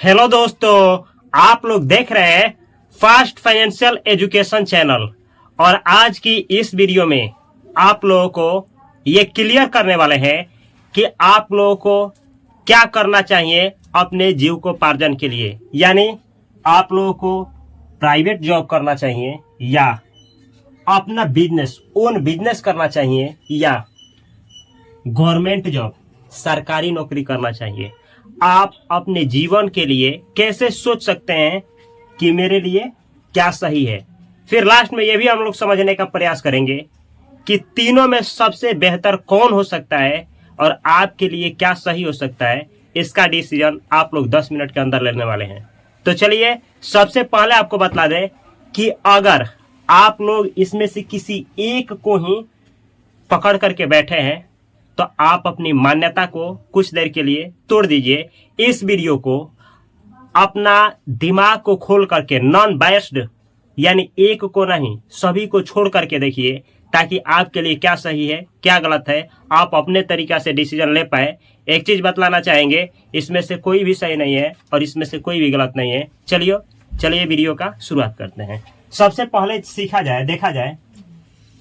Hello दोस्तों, आप लोग देख रहे हैं फास्ट फाइनेंशियल एजुकेशन चैनल। और आज की इस वीडियो में आप लोगों को ये क्लियर करने वाले हैं कि आप लोगों को क्या करना चाहिए अपने जीविकोपार्जन के लिए। यानी आप लोगों को प्राइवेट जॉब करना चाहिए या अपना बिजनेस ओन बिजनेस करना चाहिए या गवर्नमेंट जॉब सरकारी नौकरी करना चाहिए। आप अपने जीवन के लिए कैसे सोच सकते हैं कि मेरे लिए क्या सही है। फिर लास्ट में यह भी हम लोग समझने का प्रयास करेंगे कि तीनों में सबसे बेहतर कौन हो सकता है और आपके लिए क्या सही हो सकता है। इसका डिसीजन आप लोग 10 मिनट के अंदर लेने वाले हैं। तो चलिए सबसे पहले आपको बता दें कि अगर आप लोग इसमें से किसी एक को ही पकड़ करके बैठे हैं तो आप अपनी मान्यता को कुछ देर के लिए तोड़ दीजिए। इस वीडियो को अपना दिमाग को खोल करके नॉन बायस्ड यानी एक को नहीं सभी को छोड़ करके देखिए, ताकि आपके लिए क्या सही है क्या गलत है आप अपने तरीका से डिसीजन ले पाए। एक चीज बतलाना चाहेंगे, इसमें से कोई भी सही नहीं है और इसमें से कोई भी गलत नहीं है। चलिए वीडियो का शुरुआत करते हैं। सबसे पहले सीखा जाए देखा जाए,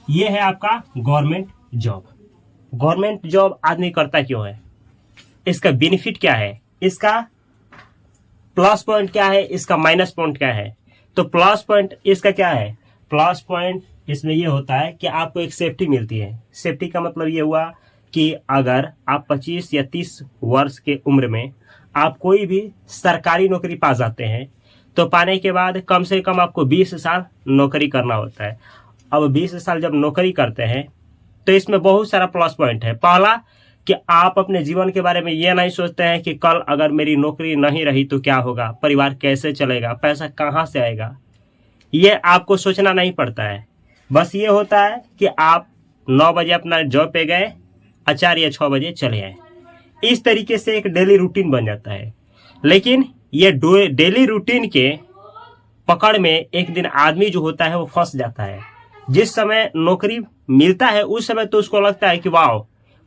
ये है आपका गवर्नमेंट जॉब। गवर्नमेंट जॉब आदमी करता क्यों है, इसका बेनिफिट क्या है, इसका प्लस पॉइंट क्या है, इसका माइनस पॉइंट क्या है। तो प्लस पॉइंट इसका क्या है, प्लस पॉइंट इसमें यह होता है कि आपको एक सेफ्टी मिलती है। सेफ्टी का मतलब ये हुआ कि अगर आप 25 या 30 वर्ष के उम्र में आप कोई भी सरकारी नौकरी पा जाते हैं तो पाने के बाद कम से कम आपको 20 साल नौकरी करना होता है। अब 20 साल जब नौकरी करते हैं तो इसमें बहुत सारा प्लस पॉइंट है। पहला कि आप अपने जीवन के बारे में ये नहीं सोचते हैं कि कल अगर मेरी नौकरी नहीं रही तो क्या होगा, परिवार कैसे चलेगा, पैसा कहाँ से आएगा, ये आपको सोचना नहीं पड़ता है। बस ये होता है कि आप 9 बजे अपना जॉब पे गए, 4 या 6 बजे चले आए। इस तरीके से एक डेली रूटीन बन जाता है। लेकिन ये डेली रूटीन के पकड़ में एक दिन आदमी जो होता है वो फंस जाता है। जिस समय नौकरी मिलता है उस समय तो उसको लगता है कि वाह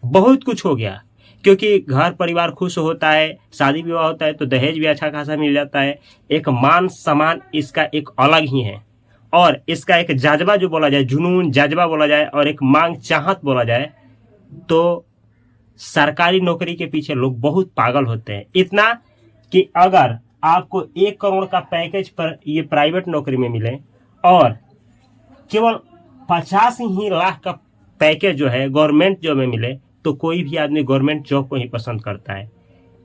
बहुत कुछ हो गया, क्योंकि घर परिवार खुश होता है, शादी विवाह होता है तो दहेज भी अच्छा खासा मिल जाता है, एक मान सम्मान इसका एक अलग ही है। और इसका एक जज्बा जो बोला जाए, जुनून जज्बा बोला जाए और एक मांग चाहत बोला जाए, तो सरकारी नौकरी के पीछे लोग बहुत पागल होते हैं। इतना कि अगर आपको 1 करोड़ का पैकेज पर ये प्राइवेट नौकरी में मिले और केवल 50 ही लाख का पैकेज जो है गवर्नमेंट जॉब में मिले तो कोई भी आदमी गवर्नमेंट जॉब को ही पसंद करता है।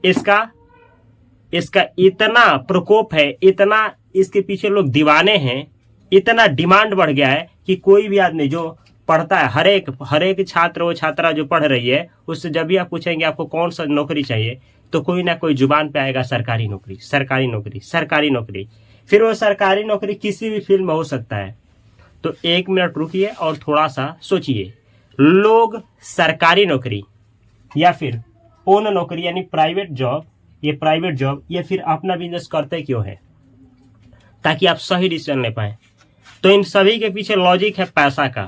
इसका इतना प्रकोप है, इतना इसके पीछे लोग दीवाने हैं, इतना डिमांड बढ़ गया है कि कोई भी आदमी जो पढ़ता है, हर एक छात्र वो छात्रा जो पढ़ रही है उससे जब भी आप पूछेंगे आपको कौन सा नौकरी चाहिए तो कोई ना कोई जुबान पे आएगा सरकारी नौकरी सरकारी नौकरी सरकारी नौकरी। फिर वो सरकारी नौकरी किसी भी फील्ड में हो सकता है। तो 1 मिनट रुकिए और थोड़ा सा सोचिए, लोग सरकारी नौकरी या फिर ओन नौकरी यानी प्राइवेट जॉब या फिर अपना बिजनेस करते क्यों है, ताकि आप सही डिसीजन ले पाए। तो इन सभी के पीछे लॉजिक है पैसा का।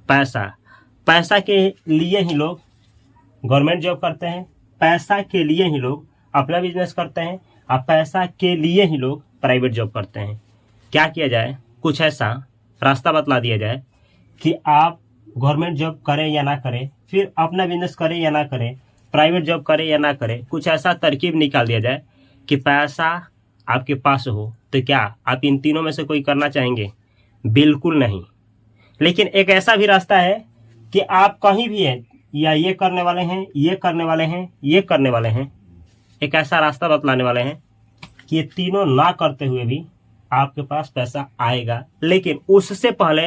पैसा के लिए ही लोग गवर्नमेंट जॉब करते हैं, पैसा के लिए ही लोग अपना बिजनेस करते हैं और पैसा के लिए ही लोग प्राइवेट जॉब करते हैं। क्या किया जाए, कुछ ऐसा रास्ता बतला दिया जाए कि आप गवर्नमेंट जॉब करें या ना करें, फिर अपना बिजनेस करें या ना करें, प्राइवेट जॉब करें या ना करें, कुछ ऐसा तरकीब निकाल दिया जाए कि पैसा आपके पास हो तो क्या आप इन तीनों में से कोई करना चाहेंगे? बिल्कुल नहीं। लेकिन एक ऐसा भी रास्ता है कि आप कहीं भी हैं या ये करने वाले हैं, ये करने वाले हैं, ये करने वाले हैं, एक ऐसा रास्ता बतलाने वाले हैं कि ये तीनों ना करते हुए भी आपके पास पैसा आएगा। लेकिन उससे पहले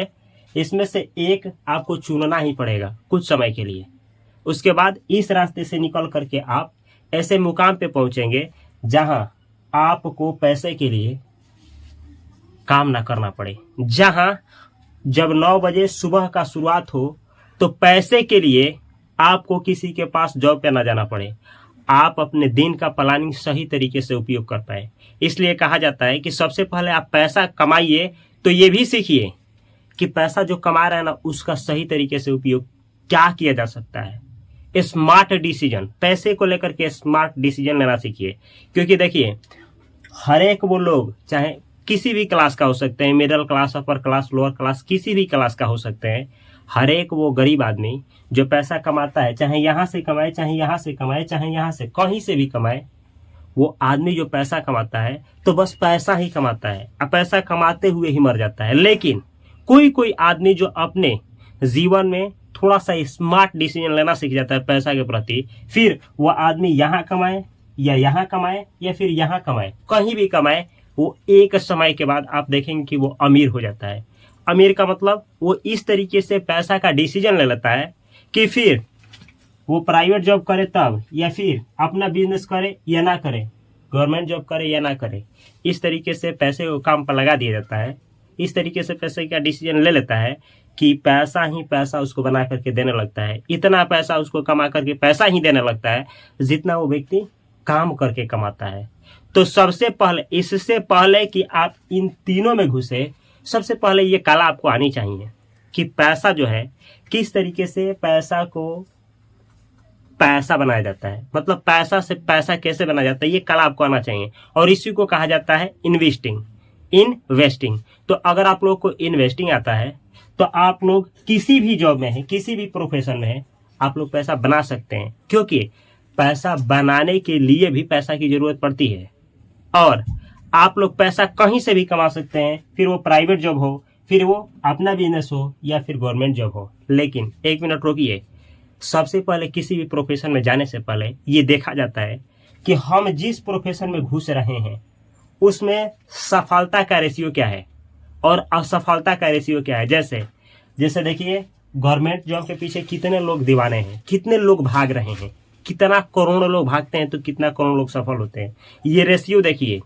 इसमें से एक आपको चुनना ही पड़ेगा कुछ समय के लिए। उसके बाद इस रास्ते से निकल करके आप ऐसे मुकाम पे पहुंचेंगे जहां आपको पैसे के लिए काम ना करना पड़े, जहां जब 9 बजे सुबह का शुरुआत हो तो पैसे के लिए आपको किसी के पास जॉब पे ना जाना पड़े, आप अपने दिन का प्लानिंग सही तरीके से उपयोग कर पाए। इसलिए कहा जाता है कि सबसे पहले आप पैसा कमाइए तो ये भी सीखिए कि पैसा जो कमा रहे हैं ना उसका सही तरीके से उपयोग क्या किया जा सकता है। स्मार्ट डिसीजन, पैसे को लेकर के स्मार्ट डिसीजन लेना सीखिए। क्योंकि देखिए हर एक वो लोग चाहे किसी भी क्लास का हो सकते हैं, middle class, upper class, lower class, किसी भी क्लास का हो सकते हैं, हर एक वो गरीब आदमी जो पैसा कमाता है, चाहे यहाँ से कमाए, चाहे यहाँ से कमाए, चाहे यहाँ से कहीं से भी कमाए, वो आदमी जो पैसा कमाता है तो बस पैसा ही कमाता है, अब पैसा कमाते हुए ही मर जाता है। लेकिन कोई कोई आदमी जो अपने जीवन में थोड़ा सा स्मार्ट डिसीजन लेना सीख जाता है पैसा के प्रति, फिर वो आदमी यहाँ कमाए या यहाँ कमाए या फिर यहाँ कमाए, कहीं भी कमाए, वो एक समय के बाद आप देखेंगे कि वो अमीर हो जाता है। अमीर का मतलब वो इस तरीके से पैसा का डिसीजन ले लेता है कि फिर वो प्राइवेट जॉब करे तब, या फिर अपना बिजनेस करे या ना करे, गवर्नमेंट जॉब करे या ना करे, इस तरीके से पैसे को काम पर लगा दिया जाता है। इस तरीके से पैसे का डिसीजन ले लेता है कि पैसा ही पैसा उसको बना करके देने लगता है, इतना पैसा उसको कमा करके पैसा ही देने लगता है जितना वो व्यक्ति काम करके कमाता है। तो सबसे पहले, इससे पहले कि आप इन तीनों में घुसे, सबसे पहले ये कला आपको आनी चाहिए कि पैसा जो है किस तरीके से पैसा को पैसा बनाया जाता है, मतलब पैसा से पैसा कैसे बनाया जाता है, ये कला आपको आना चाहिए। और इसी को कहा जाता है इन्वेस्टिंग। तो अगर आप लोग को इन्वेस्टिंग आता है तो आप लोग किसी भी जॉब में है, किसी भी प्रोफेशन में है, आप लोग पैसा बना सकते हैं, क्योंकि पैसा बनाने के लिए भी पैसा की जरूरत पड़ती है। और आप लोग पैसा कहीं से भी कमा सकते हैं, फिर वो प्राइवेट जॉब हो, फिर वो अपना बिजनेस हो, या फिर गवर्नमेंट जॉब हो। लेकिन एक मिनट रोकिए, सबसे पहले किसी भी प्रोफेशन में जाने से पहले ये देखा जाता है कि हम जिस प्रोफेशन में घुस रहे हैं उसमें सफलता का रेशियो क्या है और असफलता का रेशियो क्या है। जैसे देखिए, गवर्नमेंट जॉब के पीछे कितने लोग दीवाने हैं, कितने लोग भाग रहे हैं, कितना करोड़ों लोग भागते हैं तो कितना करोड़ लोग सफल होते हैं, ये रेशियो देखिए।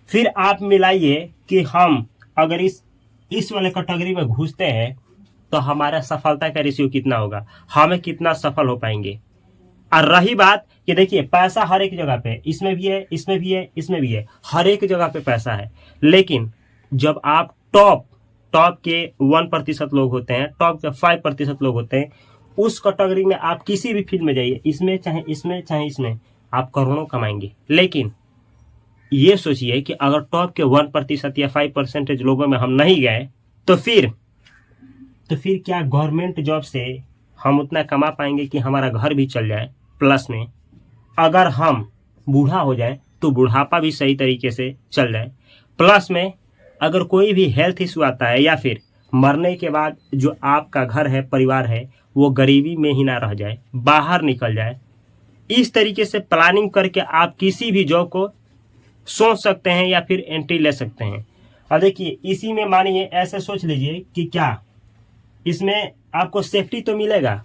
फिर आप मिलाइए कि हम अगर इस वाले कैटेगरी में घुसते हैं तो हमारा सफलता का रेशियो कितना होगा, हमें कितना सफल हो पाएंगे। और रही बात कि देखिए, पैसा हर एक जगह पे, इसमें भी है, इसमें भी है, इसमें भी है, हर एक जगह पे पैसा है। लेकिन जब आप टॉप के 1% लोग होते हैं, टॉप के 5% लोग होते हैं, उस कैटेगरी में आप किसी भी फील्ड में जाइए, इसमें चाहे इसमें चाहे इसमें, आप करोड़ों कमाएंगे। लेकिन ये सोचिए कि अगर टॉप के 1% या 5% लोगों में हम नहीं गए तो फिर क्या गवर्नमेंट जॉब से हम उतना कमा पाएंगे कि हमारा घर भी चल जाए, प्लस में अगर हम बूढ़ा हो जाए तो बुढ़ापा भी सही तरीके से चल जाए, प्लस में अगर कोई भी हेल्थ इशू आता है या फिर मरने के बाद जो आपका घर है, परिवार है, वो गरीबी में ही ना रह जाए, बाहर निकल जाए। इस तरीके से प्लानिंग करके आप किसी भी जॉब को सोच सकते हैं या फिर एंट्री ले सकते हैं। और देखिए, इसी में मानिए ऐसे सोच लीजिए कि क्या इसमें आपको सेफ्टी तो मिलेगा,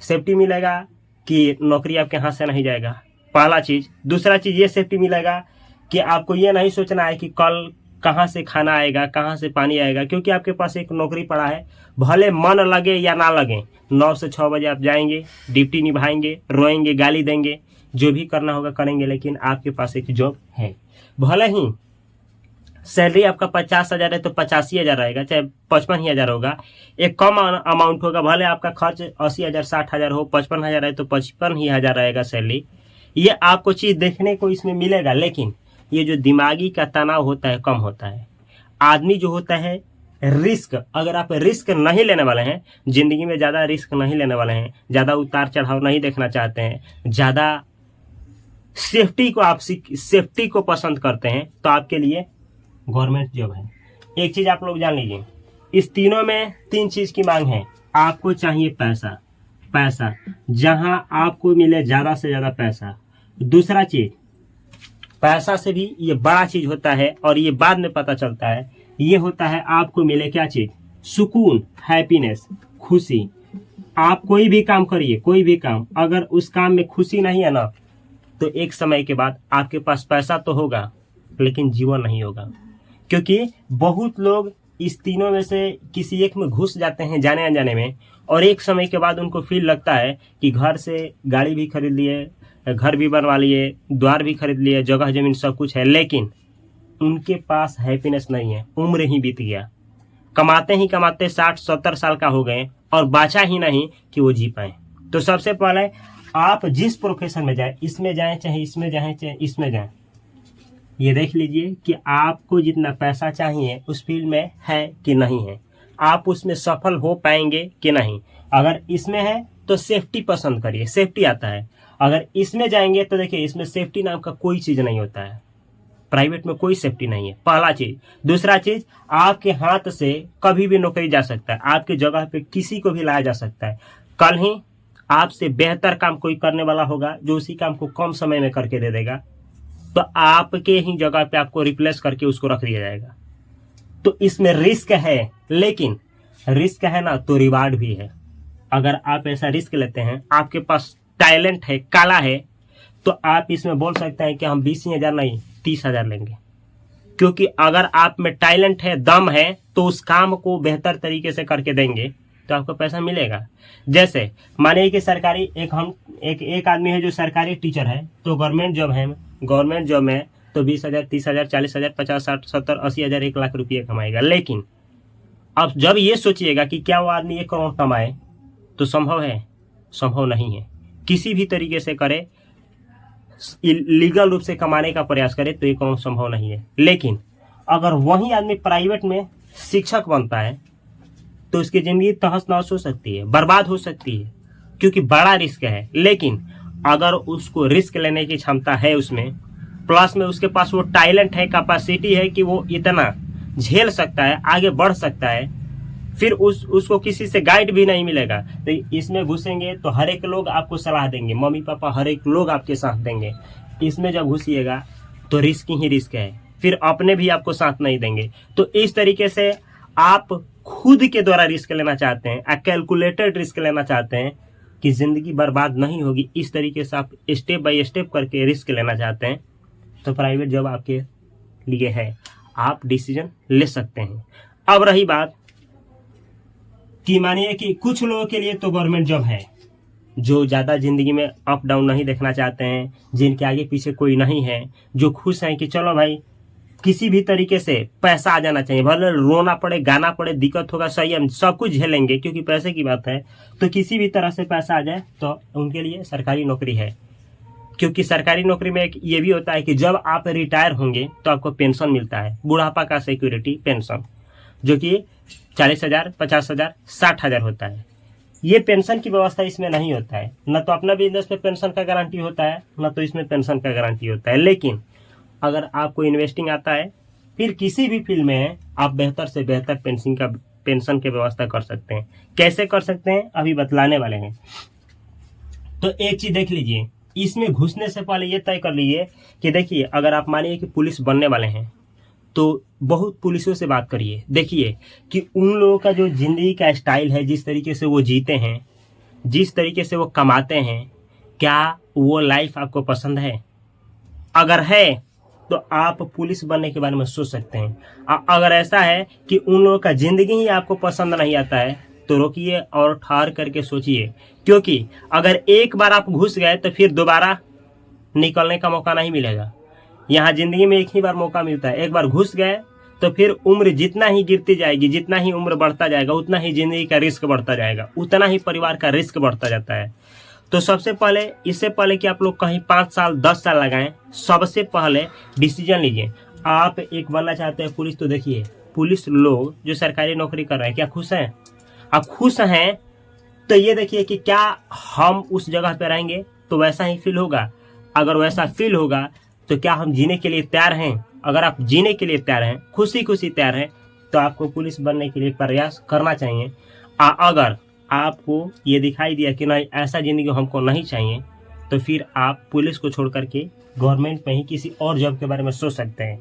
सेफ्टी मिलेगा कि नौकरी आपके हाथ से नहीं जाएगा, पहला चीज। दूसरा चीज ये सेफ्टी मिलेगा कि आपको ये नहीं सोचना है कि कल कहाँ से खाना आएगा, कहाँ से पानी आएगा, क्योंकि आपके पास एक नौकरी पड़ा है। भले मन लगे या ना लगे, 9 से 6 बजे आप जाएंगे, ड्यूटी निभाएंगे, रोएंगे, गाली देंगे, जो भी करना होगा करेंगे, लेकिन आपके पास एक जॉब है। भले ही सैलरी आपका 50,000 है तो 85,000 रहेगा, चाहे 55,000 होगा, एक कम अमाउंट होगा। भले आपका खर्च 80,000 60,000 हो, 55,000 है तो 55,000 रहेगा सैलरी। ये आपको चीज देखने को इसमें मिलेगा, लेकिन ये जो दिमागी का तनाव होता है कम होता है। आदमी जो होता है रिस्क, अगर आप रिस्क नहीं लेने वाले हैं, जिंदगी में ज्यादा रिस्क नहीं लेने वाले हैं, ज्यादा उतार चढ़ाव नहीं देखना चाहते हैं, ज्यादा सेफ्टी को पसंद करते हैं, तो आपके लिए गवर्नमेंट जॉब है। एक चीज आप लोग जान लीजिए, इस तीनों में 3 चीज की मांग है। आपको चाहिए पैसा, जहां आपको मिले ज्यादा से ज्यादा पैसा। दूसरा चीज, पैसा से भी ये बड़ा चीज होता है और ये बाद में पता चलता है, ये होता है आपको मिले क्या चीज, सुकून, हैप्पीनेस, खुशी। आप कोई भी काम करिए, कोई भी काम, अगर उस काम में खुशी नहीं है ना, तो एक समय के बाद आपके पास पैसा तो होगा लेकिन जीवन नहीं होगा। क्योंकि बहुत लोग इस तीनों में से किसी एक में घुस जाते हैं जाने अनजाने में, और एक समय के बाद उनको फील लगता है कि घर से गाड़ी भी खरीद लिए, घर भी बनवा लिए, द्वार भी खरीद लिए, जगह जमीन सब कुछ है, लेकिन उनके पास हैप्पीनेस नहीं है। उम्र ही बीत गया, कमाते ही कमाते 60-70 साल का हो गए और बचा ही नहीं कि वो जी पाए। तो सबसे पहले आप जिस प्रोफेशन में जाए, इसमें जाए चाहे इसमें जाए चाहे इसमें जाए, ये देख लीजिए कि आपको जितना पैसा चाहिए उस फील्ड में है कि नहीं है, आप उसमें सफल हो पाएंगे कि नहीं। अगर इसमें है तो सेफ्टी पसंद करिए, सेफ्टी आता है। अगर इसमें जाएंगे तो देखिए इसमें सेफ्टी नाम का कोई चीज नहीं होता है, प्राइवेट में कोई सेफ्टी नहीं है, पहला चीज। दूसरा चीज, आपके हाथ से कभी भी नौकरी जा सकता है, आपकी जगह पे किसी को भी लाया जा सकता है। कल ही आपसे बेहतर काम कोई करने वाला होगा जो उसी काम को कम समय में करके दे देगा, तो आपके ही जगह पे आपको रिप्लेस करके उसको रख दिया जाएगा। तो इसमें रिस्क है, लेकिन रिस्क है ना तो रिवार्ड भी है। अगर आप ऐसा रिस्क लेते हैं, आपके पास टैलेंट है, कला है, तो आप इसमें बोल सकते हैं कि हम 20,000 नहीं 30,000 लेंगे। क्योंकि अगर आप में टैलेंट है, दम है, तो उस काम को बेहतर तरीके से करके देंगे तो आपको पैसा मिलेगा। जैसे मानिए कि सरकारी एक आदमी है जो सरकारी टीचर है, तो गवर्नमेंट जॉब में तो 20,000 30,000 40,000 50 60 70 80,000 1 लाख रुपये कमाएगा। लेकिन अब जब ये सोचिएगा कि क्या वो आदमी 1 करोड़ कमाए, तो संभव है? संभव नहीं है। किसी भी तरीके से करे, लीगल रूप से कमाने का प्रयास करे तो 1 करोड़ संभव नहीं है। लेकिन अगर वही आदमी प्राइवेट में शिक्षक बनता है तो उसकी जिंदगी तहस नहस हो सकती है, बर्बाद हो सकती है, क्योंकि बड़ा रिस्क है। लेकिन अगर उसको रिस्क लेने की क्षमता है उसमें, प्लस में उसके पास वो टैलेंट है, कैपेसिटी है कि वो इतना झेल सकता है, आगे बढ़ सकता है, फिर उसको किसी से गाइड भी नहीं मिलेगा। तो इसमें घुसेंगे तो हर एक लोग आपको सलाह देंगे, मम्मी पापा हर एक लोग आपके साथ देंगे। इसमें जब घुसिएगा तो रिस्क ही रिस्क है, फिर अपने भी आपको साथ नहीं देंगे। तो इस तरीके से आप खुद के द्वारा रिस्क लेना चाहते हैं, कैलकुलेटेड रिस्क लेना चाहते हैं कि जिंदगी बर्बाद नहीं होगी, इस तरीके से आप स्टेप बाय स्टेप करके रिस्क लेना चाहते हैं, तो प्राइवेट जॉब आपके लिए है, आप डिसीजन ले सकते हैं। अब रही बात कि मानिए कि कुछ लोगों के लिए तो गवर्नमेंट जॉब है, जो ज़्यादा जिंदगी में अप डाउन नहीं देखना चाहते हैं, जिनके आगे पीछे कोई नहीं है, जो खुश हैं कि चलो भाई किसी भी तरीके से पैसा आ जाना चाहिए, भले रोना पड़े, गाना पड़े, दिक्कत होगा, सही हम सब कुछ झेलेंगे क्योंकि पैसे की बात है, तो किसी भी तरह से पैसा आ जाए तो उनके लिए सरकारी नौकरी है। क्योंकि सरकारी नौकरी में एक ये भी होता है कि जब आप रिटायर होंगे तो आपको पेंशन मिलता है, बुढ़ापा का सिक्योरिटी पेंशन, जो कि 40,000 50,000 60,000 होता है। ये पेंशन की व्यवस्था इसमें नहीं होता है, न तो अपना बिजनेस में पेंशन का गारंटी होता है, न तो इसमें पेंशन का गारंटी होता है। लेकिन अगर आपको इन्वेस्टिंग आता है, फिर किसी भी फील्ड में आप बेहतर से बेहतर पेंशन की व्यवस्था कर सकते हैं। कैसे कर सकते हैं अभी बतलाने वाले हैं। तो एक चीज देख लीजिए, इसमें घुसने से पहले ये तय कर लीजिए कि देखिए अगर आप मानिए कि पुलिस बनने वाले हैं तो बहुत पुलिसों से बात करिए, देखिए कि उन लोगों का जो जिंदगी का स्टाइल है, जिस तरीके से वो जीते हैं, जिस तरीके से वो कमाते हैं, क्या वो लाइफ आपको पसंद है? अगर है तो आप पुलिस बनने के बारे में सोच सकते हैं। अगर ऐसा है कि उन लोगों का जिंदगी ही आपको पसंद नहीं आता है तो रोकिए और ठहर करके सोचिए, क्योंकि अगर एक बार आप घुस गए तो फिर दोबारा निकलने का मौका नहीं मिलेगा। यहाँ जिंदगी में एक ही बार मौका मिलता है, एक बार घुस गए तो फिर उम्र जितना ही गिरती जाएगी, जितना ही उम्र बढ़ता जाएगा, उतना ही जिंदगी का रिस्क बढ़ता जाएगा, उतना ही परिवार का रिस्क बढ़ता जाता है। तो सबसे पहले, इससे पहले कि आप लोग कहीं 5 साल 10 साल लगाएं, सबसे पहले डिसीजन लीजिए। आप एक बनना चाहते हैं पुलिस, तो देखिए पुलिस लोग जो सरकारी नौकरी कर रहे हैं क्या खुश हैं? आप खुश हैं तो ये देखिए कि क्या हम उस जगह पे रहेंगे तो वैसा ही फील होगा। अगर वैसा फील होगा तो क्या हम जीने के लिए तैयार हैं? अगर आप जीने के लिए तैयार हैं, खुशी खुशी तैयार हैं, तो आपको पुलिस बनने के लिए प्रयास करना चाहिए। अगर आपको ये दिखाई दिया कि नहीं ऐसा जिंदगी हमको नहीं चाहिए, तो फिर आप पुलिस को छोड़ करके गवर्नमेंट में ही किसी और जॉब के बारे में सोच सकते हैं।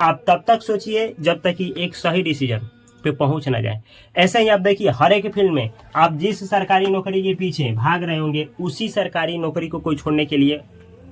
आप तब तक सोचिए जब तक कि एक सही डिसीजन पे पहुंच ना जाए। ऐसे ही आप देखिए हर एक फील्ड में आप जिस सरकारी नौकरी के पीछे भाग रहे होंगे, उसी सरकारी नौकरी को कोई छोड़ने के लिए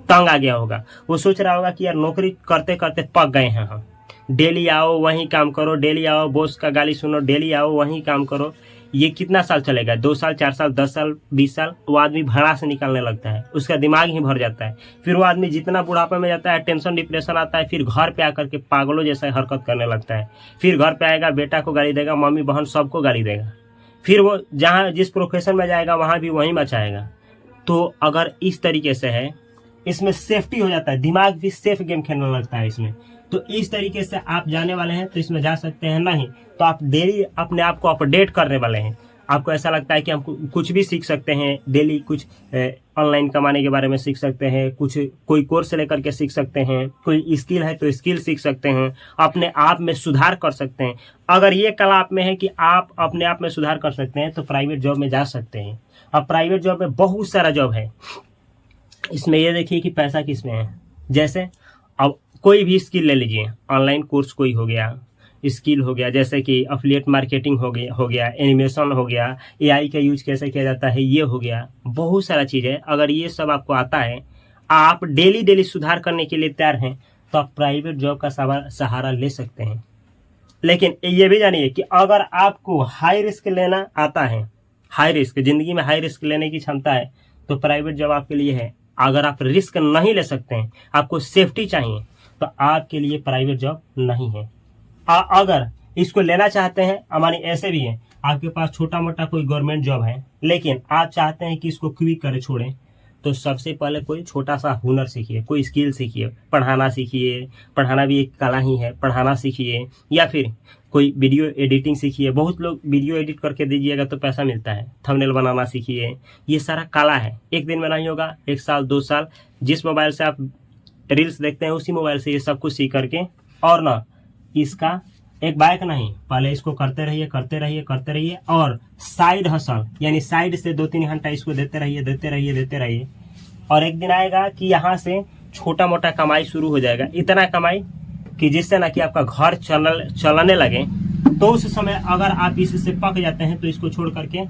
तंग आ गया होगा। वो सोच रहा होगा कि यार नौकरी करते करते पक गए हैं हम, डेली आओ वहीं काम करो, डेली आओ बॉस का गाली सुनो, डेली आओ वहीं काम करो। ये कितना साल चलेगा? 2 साल 4 साल 10 साल 20 साल वो आदमी भाड़ा से निकलने लगता है, उसका दिमाग ही भर जाता है। फिर वो आदमी जितना बुढ़ापे में जाता है, टेंशन डिप्रेशन आता है, फिर घर पे आकर के पागलों जैसा हरकत करने लगता है। फिर घर पे आएगा, बेटा को गाली देगा, मम्मी बहन सबको गाली देगा। फिर वो जहाँ जिस प्रोफेशन में जाएगा वहाँ भी वहीं मचाएगा। तो अगर इस तरीके से है इसमें सेफ्टी हो जाता है, दिमाग भी सेफ गेम खेलने लगता है इसमें। तो इस तरीके से आप जाने वाले हैं तो इसमें जा सकते हैं, नहीं तो आप डेली अपने आप को अपडेट करने वाले हैं। आपको ऐसा लगता है कि हम कुछ भी सीख सकते हैं, डेली कुछ ऑनलाइन कमाने के बारे में सीख सकते हैं, कुछ कोई कोर्स लेकर के सीख सकते हैं, कोई स्किल है तो स्किल सीख सकते हैं, अपने आप में सुधार कर सकते हैं। अगर ये कला आप में है कि आप अपने आप में सुधार कर सकते हैं तो प्राइवेट जॉब में जा सकते हैं। अब प्राइवेट जॉब में बहुत सारा जॉब है, इसमें ये देखिए कि पैसा किस में है। जैसे अब कोई भी स्किल ले लीजिए, ऑनलाइन कोर्स कोई हो गया, स्किल हो गया, जैसे कि अफिलिएट मार्केटिंग हो गया, एनिमेशन हो गया, एआई का यूज कैसे किया जाता है ये हो गया, बहुत सारा चीज़ है। अगर ये सब आपको आता है, आप डेली सुधार करने के लिए तैयार हैं, तो आप प्राइवेट जॉब का सहारा ले सकते हैं। लेकिन ये भी जानिए कि अगर आपको हाई रिस्क लेना आता है, हाई रिस्क, जिंदगी में हाई रिस्क लेने की क्षमता है, तो प्राइवेट जॉब आपके लिए है। अगर आप रिस्क नहीं ले सकते हैं, आपको सेफ्टी चाहिए, तो आपके लिए प्राइवेट जॉब नहीं है। अगर इसको लेना चाहते हैं, हमारे ऐसे भी है, आपके पास छोटा मोटा कोई गवर्नमेंट जॉब है, लेकिन आप चाहते हैं कि इसको क्विक करे छोड़ें, तो सबसे पहले कोई छोटा सा हुनर सीखिए, कोई स्किल सीखिए, पढ़ाना सीखिए, पढ़ाना भी एक कला ही है, पढ़ाना सीखिए, या फिर कोई वीडियो एडिटिंग सीखिए। बहुत लोग वीडियो एडिट करके दीजिएगा तो पैसा मिलता है, थंबनेल बनाना सीखिए, ये सारा कला है। एक दिन में नहीं होगा, 1 साल 2 साल, जिस मोबाइल से आप रील्स देखते हैं उसी मोबाइल से ये सब कुछ सीख करके, और ना इसका एक बाइक नहीं, पहले इसको करते रहिए, और साइड हसल यानी साइड से 2-3 घंटा इसको देते रहिए, और एक दिन आएगा कि यहाँ से छोटा मोटा कमाई शुरू हो जाएगा, इतना कमाई कि जिससे ना कि आपका घर चलने लगे। तो उस समय अगर आप इससे पक जाते हैं तो इसको छोड़ करके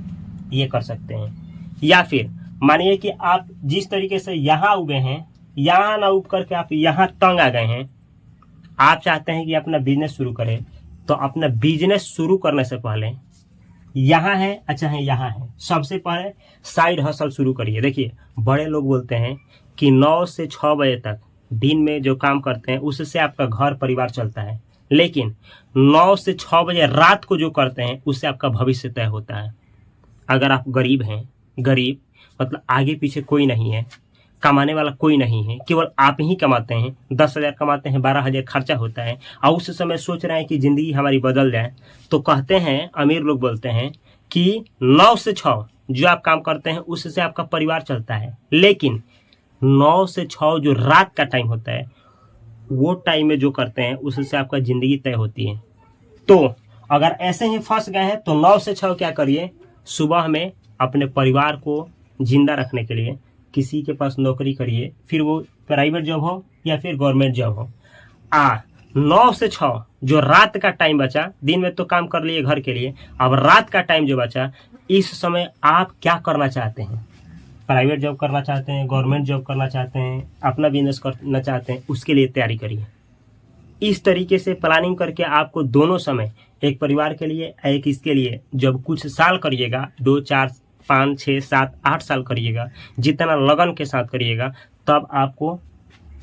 ये कर सकते हैं। या फिर मानिए कि आप जिस तरीके से यहाँ उगे हैं, यहाँ ना उग करके आप यहाँ तंग आ गए हैं, आप चाहते हैं कि अपना बिजनेस शुरू करें, तो अपना बिजनेस शुरू करने से पहले यहाँ है, अच्छा है यहाँ है, सबसे पहले साइड हसल शुरू करिए। देखिए बड़े लोग बोलते हैं कि 9 से 6 बजे तक दिन में जो काम करते हैं उससे आपका घर परिवार चलता है, लेकिन 9 से 6 बजे रात को जो करते हैं उससे आपका भविष्य तय होता है। अगर आप गरीब हैं, गरीब मतलब आगे पीछे कोई नहीं है, कमाने वाला कोई नहीं है, केवल आप ही कमाते हैं, 10,000 कमाते हैं, 12,000 खर्चा होता है, और उस समय सोच रहे हैं कि ज़िंदगी हमारी बदल जाए, तो कहते हैं, अमीर लोग बोलते हैं कि 9 से 6 जो आप काम करते हैं उससे आपका परिवार चलता है, लेकिन 9 से 6 जो रात का टाइम होता है, वो टाइम में जो करते हैं उससे आपका ज़िंदगी तय होती है। तो अगर ऐसे ही फंस गए हैं तो 9 से 6 क्या करिए, सुबह में अपने परिवार को जिंदा रखने के लिए किसी के पास नौकरी करिए, फिर वो प्राइवेट जॉब हो या फिर गवर्नमेंट जॉब हो। 9 से 6 जो रात का टाइम बचा, दिन में तो काम कर लिए घर के लिए, अब रात का टाइम जो बचा, इस समय आप क्या करना चाहते हैं, प्राइवेट जॉब करना चाहते हैं, गवर्नमेंट जॉब करना चाहते हैं, अपना बिजनेस करना चाहते हैं, उसके लिए तैयारी करिए। इस तरीके से प्लानिंग करके आपको दोनों समय, एक परिवार के लिए, एक इसके लिए, जब कुछ साल करिएगा, 2 4 5 6 7 8 साल करिएगा, जितना लगन के साथ करिएगा, तब आपको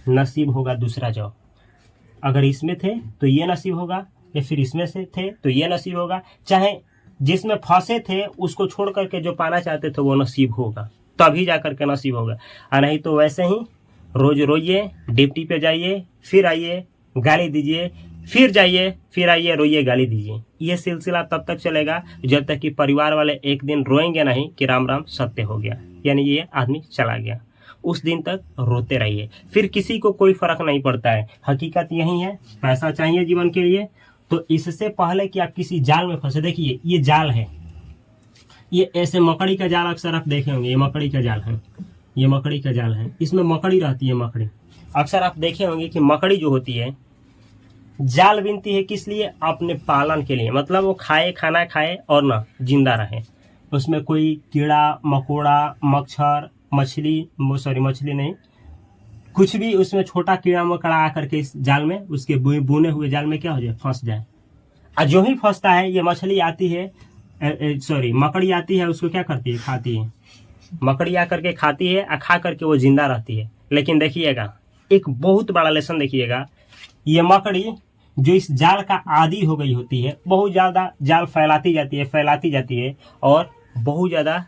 नसीब होगा दूसरा जॉब। अगर इसमें थे तो ये नसीब होगा, या फिर इसमें से थे तो ये नसीब होगा, चाहे जिसमें फंसे थे उसको छोड़ करके जो पाना चाहते थे वो नसीब होगा, तभी जा करके नसीब होगा। और नहीं तो वैसे ही रोज रोइए, ड्यूटी पे जाइए, फिर आइए, गाली दीजिए, फिर जाइए, फिर आइए, रोइए, गाली दीजिए। ये सिलसिला तब तक चलेगा जब तक कि परिवार वाले एक दिन रोएंगे नहीं कि राम राम सत्य हो गया, यानी ये आदमी चला गया। उस दिन तक रोते रहिए, फिर किसी को कोई फर्क नहीं पड़ता है। हकीकत यही है, पैसा चाहिए जीवन के लिए, तो इससे पहले कि आप किसी जाल में फंसे, देखिए ये जाल है, ये ऐसे मकड़ी का जाल अक्सर आप देखे होंगे, ये मकड़ी का जाल है, ये मकड़ी का जाल है, इसमें मकड़ी रहती है। मकड़ी अक्सर आप देखे होंगे कि मकड़ी जो होती है जाल बिनती है, किस लिए, अपने पालन के लिए, मतलब वो खाए, खाना खाए और ना जिंदा रहे। उसमें कोई कीड़ा मकोड़ा, मच्छर, मछली नहीं, कुछ भी उसमें छोटा कीड़ा मकोड़ा आकर के इस जाल में, उसके बुने हुए जाल में क्या हो जाए, फंस जाए। और जो ही फंसता है, ये मछली आती है, मकड़ी आती है, उसको क्या करती है, खाती है। मकड़ी आकर के खाती है, और खा करके वो जिंदा रहती है। लेकिन देखिएगा एक बहुत बड़ा लेसन देखिएगा, ये मकड़ी जो इस जाल का आदी हो गई होती है, बहुत ज़्यादा जाल फैलाती जाती है, और बहुत ज़्यादा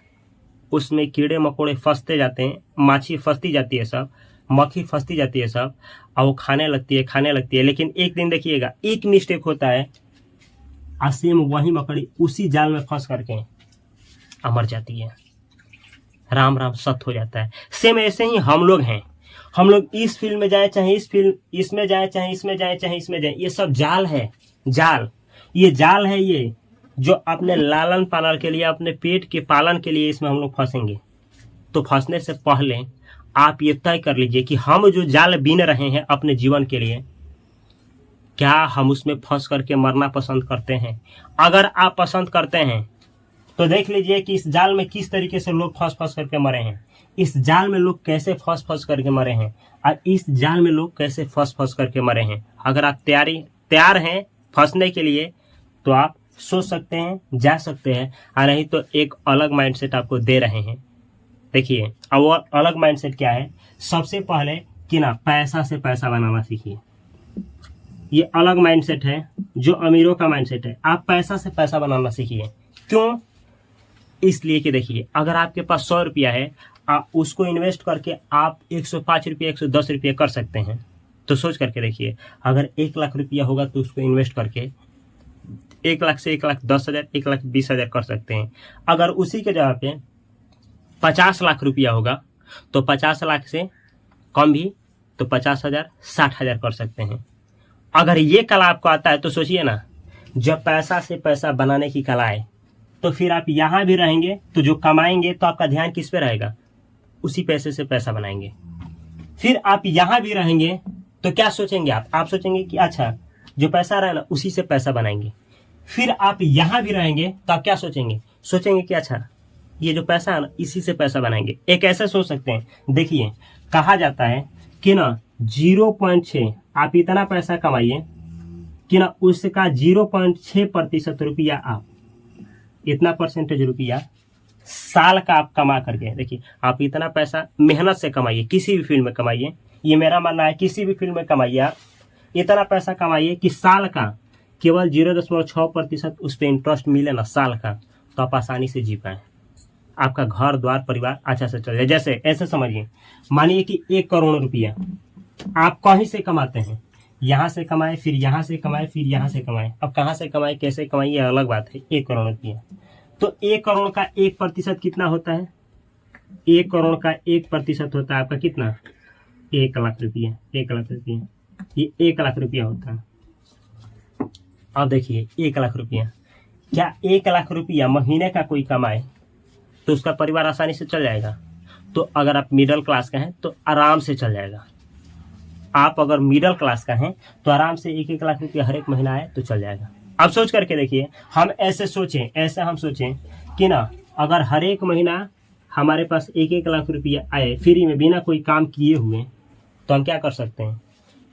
उसमें कीड़े मकोड़े फंसते जाते हैं, माछी फंसती जाती है सब, मक्खी फंसती जाती है सब, और वो खाने लगती है। लेकिन एक दिन देखिएगा, एक मिस्टेक होता है, सेम वही मकड़ी उसी जाल में फंस करके मर जाती है। राम राम सत हो जाता है। सेम ऐसे ही हम लोग हैं। हम लोग इस फील्ड में जाए चाहे इसमें जाए चाहे इसमें जाए, ये सब जाल है। ये जाल है, ये जो अपने लालन पालन के लिए, अपने पेट के पालन के लिए इसमें हम लोग फंसेंगे। तो फंसने से पहले आप ये तय कर लीजिए कि हम जो जाल बीन रहे हैं अपने जीवन के लिए, क्या हम उसमें फंस करके मरना पसंद करते हैं? अगर आप पसंद करते हैं तो देख लीजिए कि इस जाल में किस तरीके से लोग फंस करके मरे हैं, इस जाल में लोग कैसे फंस करके मरे हैं, और इस जाल में लोग कैसे फंस करके मरे हैं। अगर आप तैयार हैं फंसने के लिए तो आप सोच सकते हैं, जा सकते हैं, और नहीं तो एक अलग माइंडसेट आपको दे रहे हैं। देखिए, अब वो अलग माइंडसेट क्या है? सबसे पहले कि ना पैसा से पैसा बनाना सीखिए। ये अलग माइंडसेट है जो अमीरों का माइंडसेट है। आप पैसा से पैसा बनाना सीखिए। क्यों? इसलिए कि देखिए, अगर आपके पास 100 रुपया है, आप उसको इन्वेस्ट करके आप 105 रुपये 110 रुपये कर सकते हैं। तो सोच करके देखिए, अगर 1 लाख रुपया होगा तो उसको इन्वेस्ट करके 1 लाख से 1,10,000 1,20,000 कर सकते हैं। अगर उसी के जगह पे 50 लाख रुपया होगा तो 50 लाख से कम भी तो 50,000 60,000 कर सकते हैं। अगर ये कला आपको आता है तो सोचिए ना, जब पैसा से पैसा बनाने की कला है तो फिर आप यहाँ भी रहेंगे तो जो कमाएंगे तो आपका ध्यान किस पे रहेगा? उसी पैसे से पैसा बनाएंगे। फिर आप यहाँ भी रहेंगे तो क्या सोचेंगे आप सोचेंगे कि अच्छा जो पैसा रहा है ना उसी से पैसा बनाएंगे। फिर आप यहाँ भी रहेंगे तो आप क्या सोचेंगे कि अच्छा ये जो पैसा है ना इसी से पैसा बनाएंगे। एक ऐसे सोच सकते हैं। देखिए, कहा जाता है कि ना 0.6 आप इतना पैसा कमाइए कि ना उसका 0.6% रुपया, आप इतना परसेंटेज रुपया साल का आप कमा करके देखिए, आप इतना पैसा मेहनत से कमाइए, किसी भी फील्ड में कमाइए। ये मेरा मानना है, किसी भी फील्ड में कमाइए, आप इतना पैसा कमाइए कि साल का केवल 0.6% उस पर इंटरेस्ट मिले ना साल का, तो आप आसानी से जी पाए। आपका घर द्वार परिवार अच्छा से चल जाए। जैसे ऐसे समझिए, मानिए कि 1 करोड़ रुपया आप कहीं से कमाते हैं, यहाँ से कमाए, फिर यहाँ से कमाए, फिर यहाँ से कमाए। अब कहाँ से कमाए, कैसे कमाए, ये अलग बात है। 1 करोड़ रुपया, तो 1 करोड़ का 1% कितना होता है? 1 करोड़ का 1% होता है आपका कितना? 1 लाख रुपया। 1 लाख रुपया, ये 1 लाख रुपया होता है। अब देखिए, 1 लाख रुपया, क्या 1 लाख रुपया महीने का कोई कमाए तो उसका परिवार आसानी से चल जाएगा? तो अगर आप मिडिल क्लास का हैं तो आराम से चल जाएगा। आप अगर मिडिल क्लास का हैं तो आराम से 1-1 लाख रुपया हर एक महीना आए तो चल जाएगा। अब सोच करके देखिए, हम ऐसे सोचें कि ना अगर हर एक महीना हमारे पास 1-1 लाख रुपया आए फ्री में बिना कोई काम किए हुए, तो हम क्या कर सकते हैं?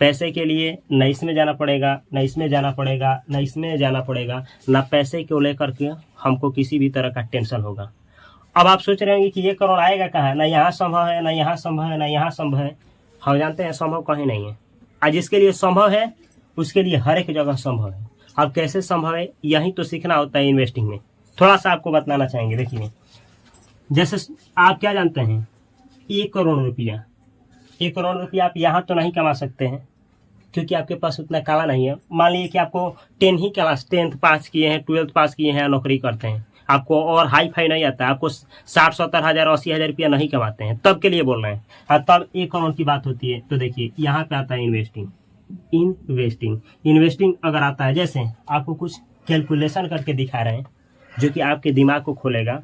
पैसे के लिए न इसमें जाना पड़ेगा, न इसमें जाना पड़ेगा, न इसमें जाना पड़ेगा, न पैसे को लेकर के हमको किसी भी तरह का टेंशन होगा। अब आप सोच रहे होंगे कि 1 करोड़ आएगा कहाँ? ना यहाँ संभव है, ना यहाँ संभव है, ना यहाँ संभव है। हम जानते हैं संभव कहीं नहीं है। आज जिसके लिए संभव है उसके लिए हर एक जगह संभव है। अब कैसे संभव है, यही तो सीखना होता है इन्वेस्टिंग में। थोड़ा सा आपको बताना चाहेंगे। देखिए, जैसे आप क्या जानते हैं, 1 करोड़ रुपया, 1 करोड़ रुपया आप यहाँ तो नहीं कमा सकते हैं क्योंकि आपके पास उतना कला नहीं है। मान लीजिए कि आपको 10th पास किए हैं, 12th पास किए हैं, नौकरी करते हैं, आपको और हाई फाई नहीं आता है, आपको 60-70 हज़ार 80,000 रुपया नहीं कमाते हैं, तब के लिए बोल रहे हैं। और तब 1 करोड़ की बात होती है तो देखिए यहाँ पे आता है इन्वेस्टिंग अगर आता है, जैसे आपको कुछ कैलकुलेशन करके दिखा रहे हैं जो कि आपके दिमाग को खोलेगा।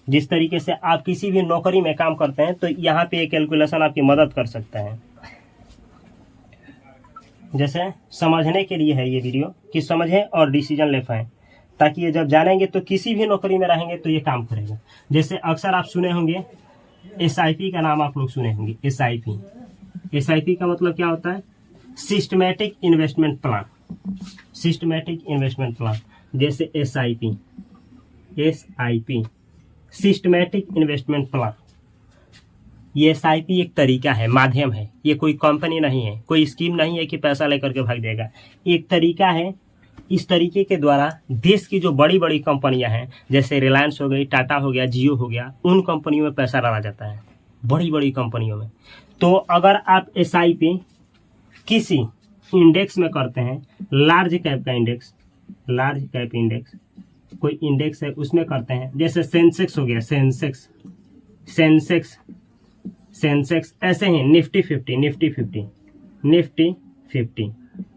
जिस तरीके से आप किसी भी नौकरी में काम करते हैं तो यहाँ पे एक कैलकुलेशन आपकी मदद कर सकता है। जैसे समझने के लिए है ये वीडियो कि समझें और डिसीजन ले पाएं, ताकि ये जब जानेंगे तो किसी भी नौकरी में रहेंगे तो ये काम करेगा। जैसे अक्सर आप सुने होंगे SIP का नाम आप लोग सुने होंगे। SIP का मतलब क्या होता है? Systematic investment plan. जैसे SIP सिस्टमैटिक इन्वेस्टमेंट प्लान। ये SIP एक तरीका है, माध्यम है। ये कोई कंपनी नहीं है, कोई स्कीम नहीं है कि पैसा लेकर के भाग जाएगा। एक तरीका है। इस तरीके के द्वारा देश की जो बड़ी बड़ी कंपनियां हैं, जैसे रिलायंस हो गई, टाटा हो गया, जियो हो गया, उन कंपनियों में पैसा डाला जाता है, बड़ी बड़ी कंपनियों में। तो अगर आप SIP किसी इंडेक्स में करते हैं, लार्ज कैप का इंडेक्स, लार्ज कैप इंडेक्स कोई इंडेक्स है उसमें करते हैं, जैसे सेंसेक्स हो गया, सेंसेक्स ऐसे ही निफ्टी 50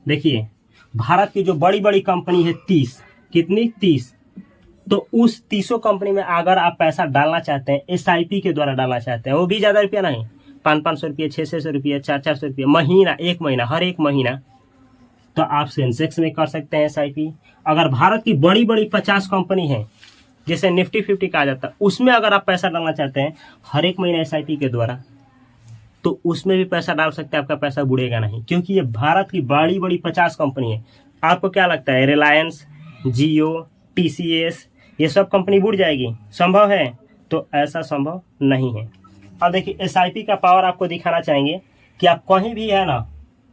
देखिए भारत की जो बड़ी बड़ी कंपनी है 30, कितनी 30, तो उस 30 कंपनी में अगर आप पैसा डालना चाहते हैं, SIP के द्वारा डालना चाहते हैं, वो भी ज़्यादा रुपया नहीं, 500 रुपये, 600 रुपये, 400 रुपये महीना, एक महीना, हर एक महीना, तो आप सेंसेक्स में कर सकते हैं SIP। अगर भारत की बड़ी बड़ी 50 कंपनी है जैसे निफ्टी 50 कहा जाता है, उसमें अगर आप पैसा डालना चाहते हैं हर एक महीने SIP के द्वारा, तो उसमें भी पैसा डाल सकते हैं, आपका पैसा बुड़ेगा नहीं, क्योंकि ये भारत की बड़ी बड़ी 50 कंपनी है। आपको क्या लगता है रिलायंस, जियो, TCS ये सब कंपनी बुड़ जाएगी, संभव है? तो ऐसा संभव नहीं है। अब देखिए SIP का पावर आपको दिखाना चाहेंगे कि आप कहीं भी है ना,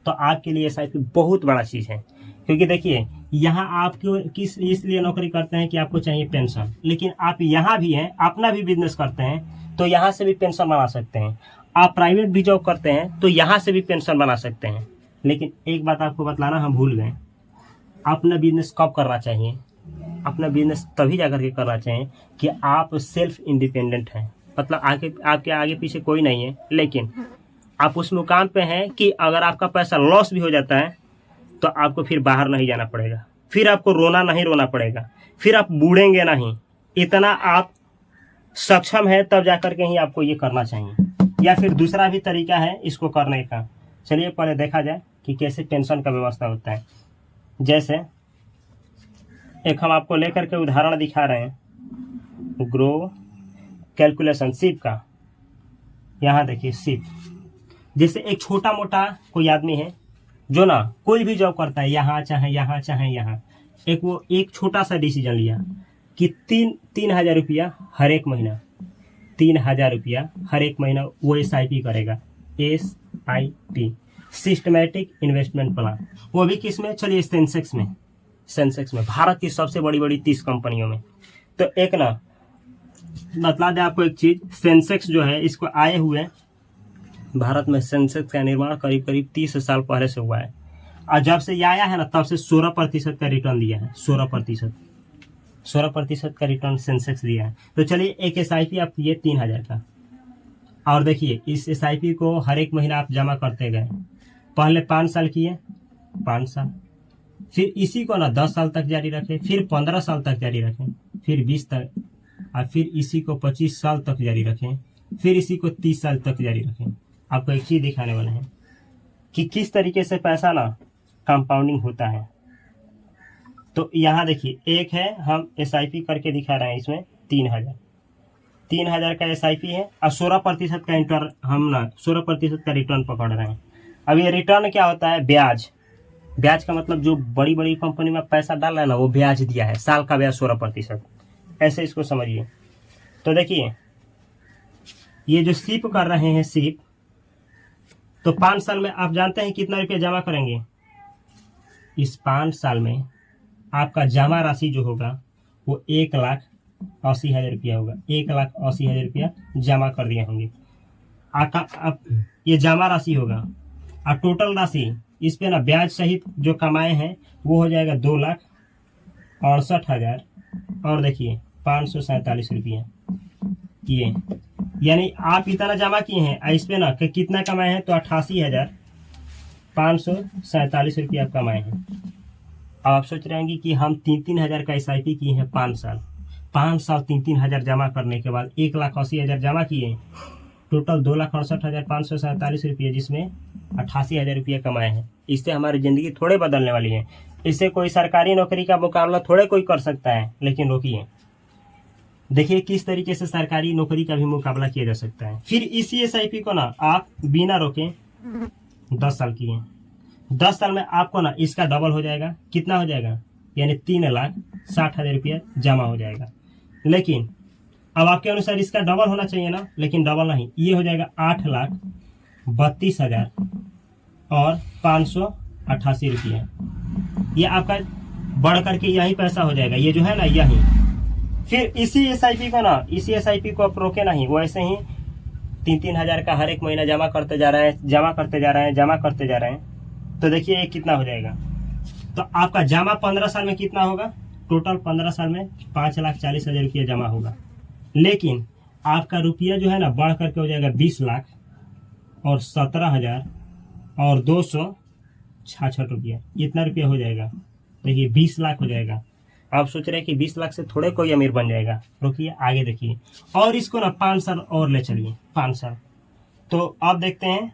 तो आपके लिए SIP बहुत बड़ा चीज़ है, क्योंकि देखिए यहाँ आप किस इसलिए नौकरी करते हैं कि आपको चाहिए पेंशन, लेकिन आप यहाँ भी हैं, अपना भी बिजनेस करते हैं, तो यहाँ से भी पेंशन बना सकते हैं। आप प्राइवेट भी जॉब करते हैं तो यहाँ से भी पेंशन बना सकते हैं। लेकिन एक बात आपको बतलाना हम भूल गए, अपना बिजनेस कब करना चाहिए? अपना बिजनेस तभी जाकर के करना चाहिए कि आप सेल्फ इंडिपेंडेंट हैं, मतलब आपके आगे पीछे कोई नहीं है, लेकिन आप उस मुकाम पे हैं कि अगर आपका पैसा लॉस भी हो जाता है तो आपको फिर बाहर नहीं जाना पड़ेगा, फिर आपको नहीं रोना पड़ेगा, फिर आप बूढ़ेंगे नहीं। इतना आप सक्षम है तब जाकर के ही आपको ये करना चाहिए। या फिर दूसरा भी तरीका है इसको करने का, चलिए पहले देखा जाए कि कैसे पेंशन का व्यवस्था होता है। जैसे एक हम आपको लेकर के उदाहरण दिखा रहे हैं, ग्रो कैलकुलेशन सिप का। यहाँ देखिए सिप, जैसे एक छोटा मोटा कोई आदमी है जो ना कोई भी जॉब करता है, यहाँ चाहे यहाँ चाहे यहाँ, एक छोटा सा डिसीजन लिया कि 3,000 रुपया हर एक महीना, 3,000 रुपया हर एक महीना वो SIP करेगा। SIP सिस्टमैटिक इन्वेस्टमेंट प्लान, वो भी किस में? चलिए सेंसेक्स में भारत की सबसे बड़ी बड़ी 30 कंपनियों में। तो एक ना बतला दे आपको एक चीज, सेंसेक्स जो है इसको आए हुए भारत में सेंसेक्स का निर्माण करीब 30 साल पहले से हुआ है, और जब से ये आया है ना तब से 16% का रिटर्न दिया है। 16% का रिटर्न सेंसेक्स दिया है। तो चलिए एक SIP आप किए 3,000 का, और देखिए इस SIP को हर एक महीना आप जमा करते गए। पहले 5 साल किए, 5 साल, फिर इसी को ना 10 साल तक जारी रखें, फिर 15 साल तक जारी रखें, फिर 20 तक, और फिर इसी को 25 साल तक जारी रखें, फिर इसी को 30 साल तक जारी रखें। आपको एक चीज दिखाने वाले हैं कि किस तरीके से पैसा ना कंपाउंडिंग होता है। तो यहाँ देखिए एक है, हम SIP करके दिखा रहे हैं, इसमें 3,000 का SIP है, और 16% का इंटर हम ना 16% का रिटर्न पकड़ रहे हैं। अब ये रिटर्न क्या होता है? ब्याज का मतलब जो बड़ी बड़ी कंपनी में पैसा डाल रहा है ना, वो ब्याज दिया है, साल का ब्याज 16%, ऐसे इसको समझिए। तो देखिए ये जो सिप कर रहे हैं सिप, तो 5 साल में आप जानते हैं कितना रुपया जमा करेंगे? इस 5 साल में आपका जमा राशि जो होगा वो 1,80,000 रुपया होगा। 1,80,000 रुपया जमा कर दिए होंगे। अब ये जमा राशि होगा, और टोटल राशि इस पे ना ब्याज सहित जो कमाए हैं वो हो जाएगा 2,68,000 और देखिए 547 रुपया। ये यानी आप इतना जमा किए हैं, इस पे ना कितना कमाए हैं? तो 88,547 रुपया आप कमाए हैं। अब आप सोच रहे होंगे कि हम 3,000 का SIP किए हैं 5 साल 3,000 जमा करने के बाद 1,80,000 जमा किए, टोटल 2,68,547 रुपये, जिसमें 88,000 रुपये कमाए हैं। इससे हमारी ज़िंदगी थोड़े बदलने वाली है। इससे कोई सरकारी नौकरी का मुकाबला थोड़े कोई कर सकता है। लेकिन रोकिए, देखिए किस तरीके से सरकारी नौकरी का भी मुकाबला किया जा सकता है। फिर इसी SIP को ना आप बिना रोके 10 साल किए, 10 साल में आपको ना इसका डबल हो जाएगा। कितना हो जाएगा? यानी 3,60,000 रुपया जमा हो जाएगा। लेकिन अब आपके अनुसार इसका डबल होना चाहिए ना, लेकिन डबल नहीं, ये हो जाएगा 8,32,000 और 588 रुपया। ये आपका बढ़ करके यही पैसा हो जाएगा, ये जो है ना यही। फिर इसी SIP को ना, इसी SIP को आप रोके नहीं, वो ऐसे ही 3-3 हज़ार का हर एक महीना जमा करते जा रहे हैं, जमा करते जा रहे हैं, जमा करते जा रहे हैं, तो देखिए ये कितना हो जाएगा। तो आपका जमा 15 साल में कितना होगा? टोटल 15 साल में 5,40,000 रुपया जमा होगा। लेकिन आपका रुपया जो है ना बढ़ करके हो जाएगा 20 लाख और 17,000 और 266 रुपया, इतना रुपया हो जाएगा। देखिए 20 लाख हो जाएगा। आप सोच रहे हैं कि 20 लाख से थोड़े कोई अमीर बन जाएगा। रुकिए आगे देखिए, और इसको ना 5 साल और ले चलिए, 5 साल। तो आप देखते हैं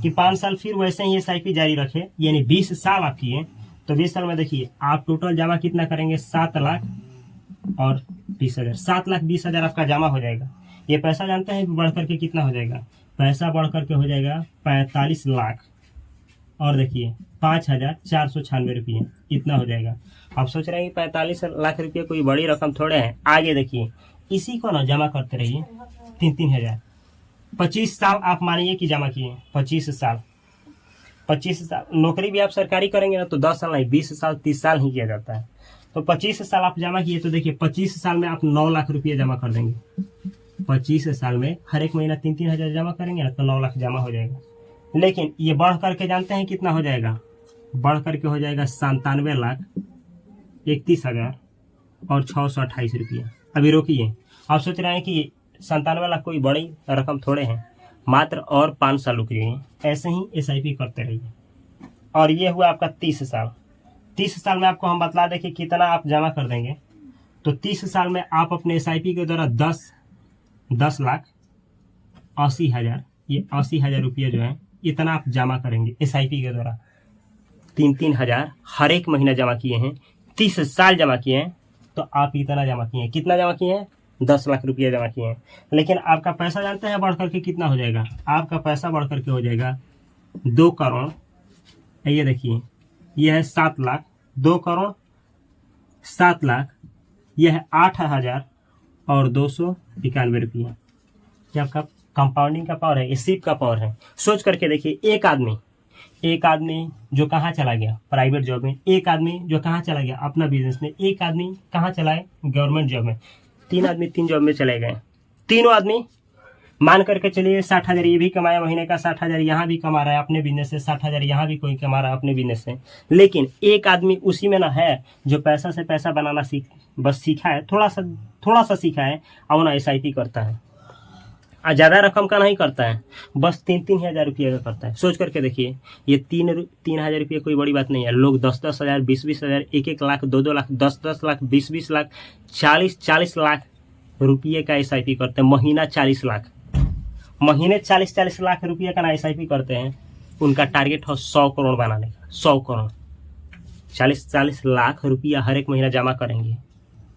कि 5 साल फिर वैसे ही SIP जारी रखे, यानी 20 साल आप किए, तो 20 साल में देखिए आप टोटल जमा कितना करेंगे? 7,20,000। 7,20,000 आपका जमा हो जाएगा। ये पैसा जानते हैं बढ़ करके कितना हो जाएगा? पैसा बढ़ करके हो जाएगा 45 लाख और देखिए 5,496 रुपये, इतना हो जाएगा। आप सोच रहे हैं कि 45 लाख रुपये कोई बड़ी रकम थोड़े है। आगे देखिए, इसी को ना जमा करते रहिए 3-3 हज़ार। 25 साल आप मानिए कि जमा किए, 25 साल नौकरी भी आप सरकारी करेंगे ना तो 10 साल नहीं, 20 साल 30 साल ही किया जाता है। तो 25 साल आप जमा किए, तो देखिए 25 साल में आप 9 लाख रुपये जमा कर देंगे। 25 साल में हर एक महीना 3-3 हज़ार जमा करेंगे ना तो 9 लाख जमा हो जाएगा। लेकिन ये बढ़ करके जानते हैं कितना हो जाएगा? बढ़ करके हो जाएगा 97,31,000 और 628 रुपया। अभी रोकिए, आप सोच रहे हैं कि 97 लाख कोई बड़ी रकम थोड़े हैं, मात्र और 5 साल रुकिए, ऐसे ही SIP करते रहिए। और ये हुआ आपका 30 साल। 30 साल में आपको हम बतला दें कि कितना आप जमा कर देंगे। तो 30 साल में आप अपने SIP के द्वारा 10,80,000, ये 80,000 रुपये जो है इतना आप जमा करेंगे SIP के द्वारा। 3-3 हज़ार हर एक महीना जमा किए हैं, 30 साल जमा किए हैं, तो आप इतना जमा किए हैं। कितना जमा किए हैं? 10 लाख रुपया जमा किए हैं। लेकिन आपका पैसा जानते हैं बढ़ करके कितना हो जाएगा? आपका पैसा बढ़ करके हो जाएगा 2 करोड़। ये देखिए, यह है 7 लाख, 2 करोड़ 7 लाख, यह है 8,000 और 291 रुपया। ये आपका कंपाउंडिंग का पावर है, ये सिप का पावर है। सोच करके देखिए, एक आदमी जो कहाँ चला गया? प्राइवेट जॉब में। एक आदमी जो कहाँ चला गया? अपना बिजनेस में। एक आदमी कहाँ चला है? गवर्नमेंट जॉब में। 3 आदमी 3 जॉब में चले गए। तीनों आदमी मान करके चलिए 60,000 ये भी कमाया महीने का, 60,000 यहाँ भी कमा रहा है अपने बिजनेस से, 60,000 यहाँ भी कोई कमा रहा है अपने बिजनेस से। लेकिन एक आदमी उसी में ना है जो पैसा से पैसा बनाना सीखा है, थोड़ा सा सीखा है और ना SIP करता है। ज़्यादा रकम का नहीं करता है, बस 3-3 हज़ार रुपये का करता है। सोच करके देखिए, ये 3 हज़ार रुपये कोई बड़ी बात नहीं है। लोग 10-10 हज़ार, 20-20 हज़ार, 1-1 लाख, 2-2 लाख, 10-10 लाख, 20-20 लाख, 40-40 लाख रुपये का SIP करते हैं। महीना 40 लाख, महीने 40-40 लाख रुपये का ना SIP करते हैं। उनका टारगेट है 100 करोड़ बनाने का। 100 करोड़ 40-40 लाख रुपया हर एक महीना जमा करेंगे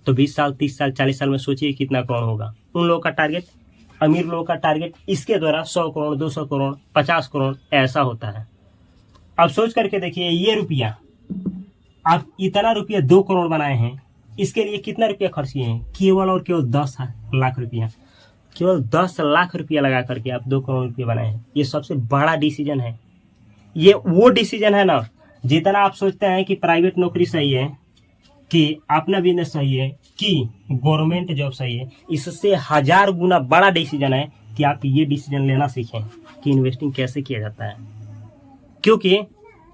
तो 20 साल, 30 साल, 40 साल में सोचिए कितना करोड़ होगा। उन लोगों का टारगेट, अमीर लोगों का टारगेट इसके द्वारा 100 करोड़, 200 करोड़, 50 करोड़ ऐसा होता है। अब सोच करके देखिए, ये रुपया आप इतना रुपया 2 करोड़ बनाए हैं, इसके लिए कितना रुपया खर्च किए हैं? केवल और केवल 10 लाख रुपया। केवल 10 लाख रुपया लगा करके आप 2 करोड़ रुपया बनाए हैं। ये सबसे बड़ा डिसीजन है। ये वो डिसीजन है ना, जितना आप सोचते हैं कि प्राइवेट नौकरी सही है, कि अपना बिजनेस सही है, कि गवर्नमेंट जॉब सही है, इससे 1000 गुना बड़ा डिसीजन है कि आप ये डिसीजन लेना सीखें कि इन्वेस्टिंग कैसे किया जाता है। क्योंकि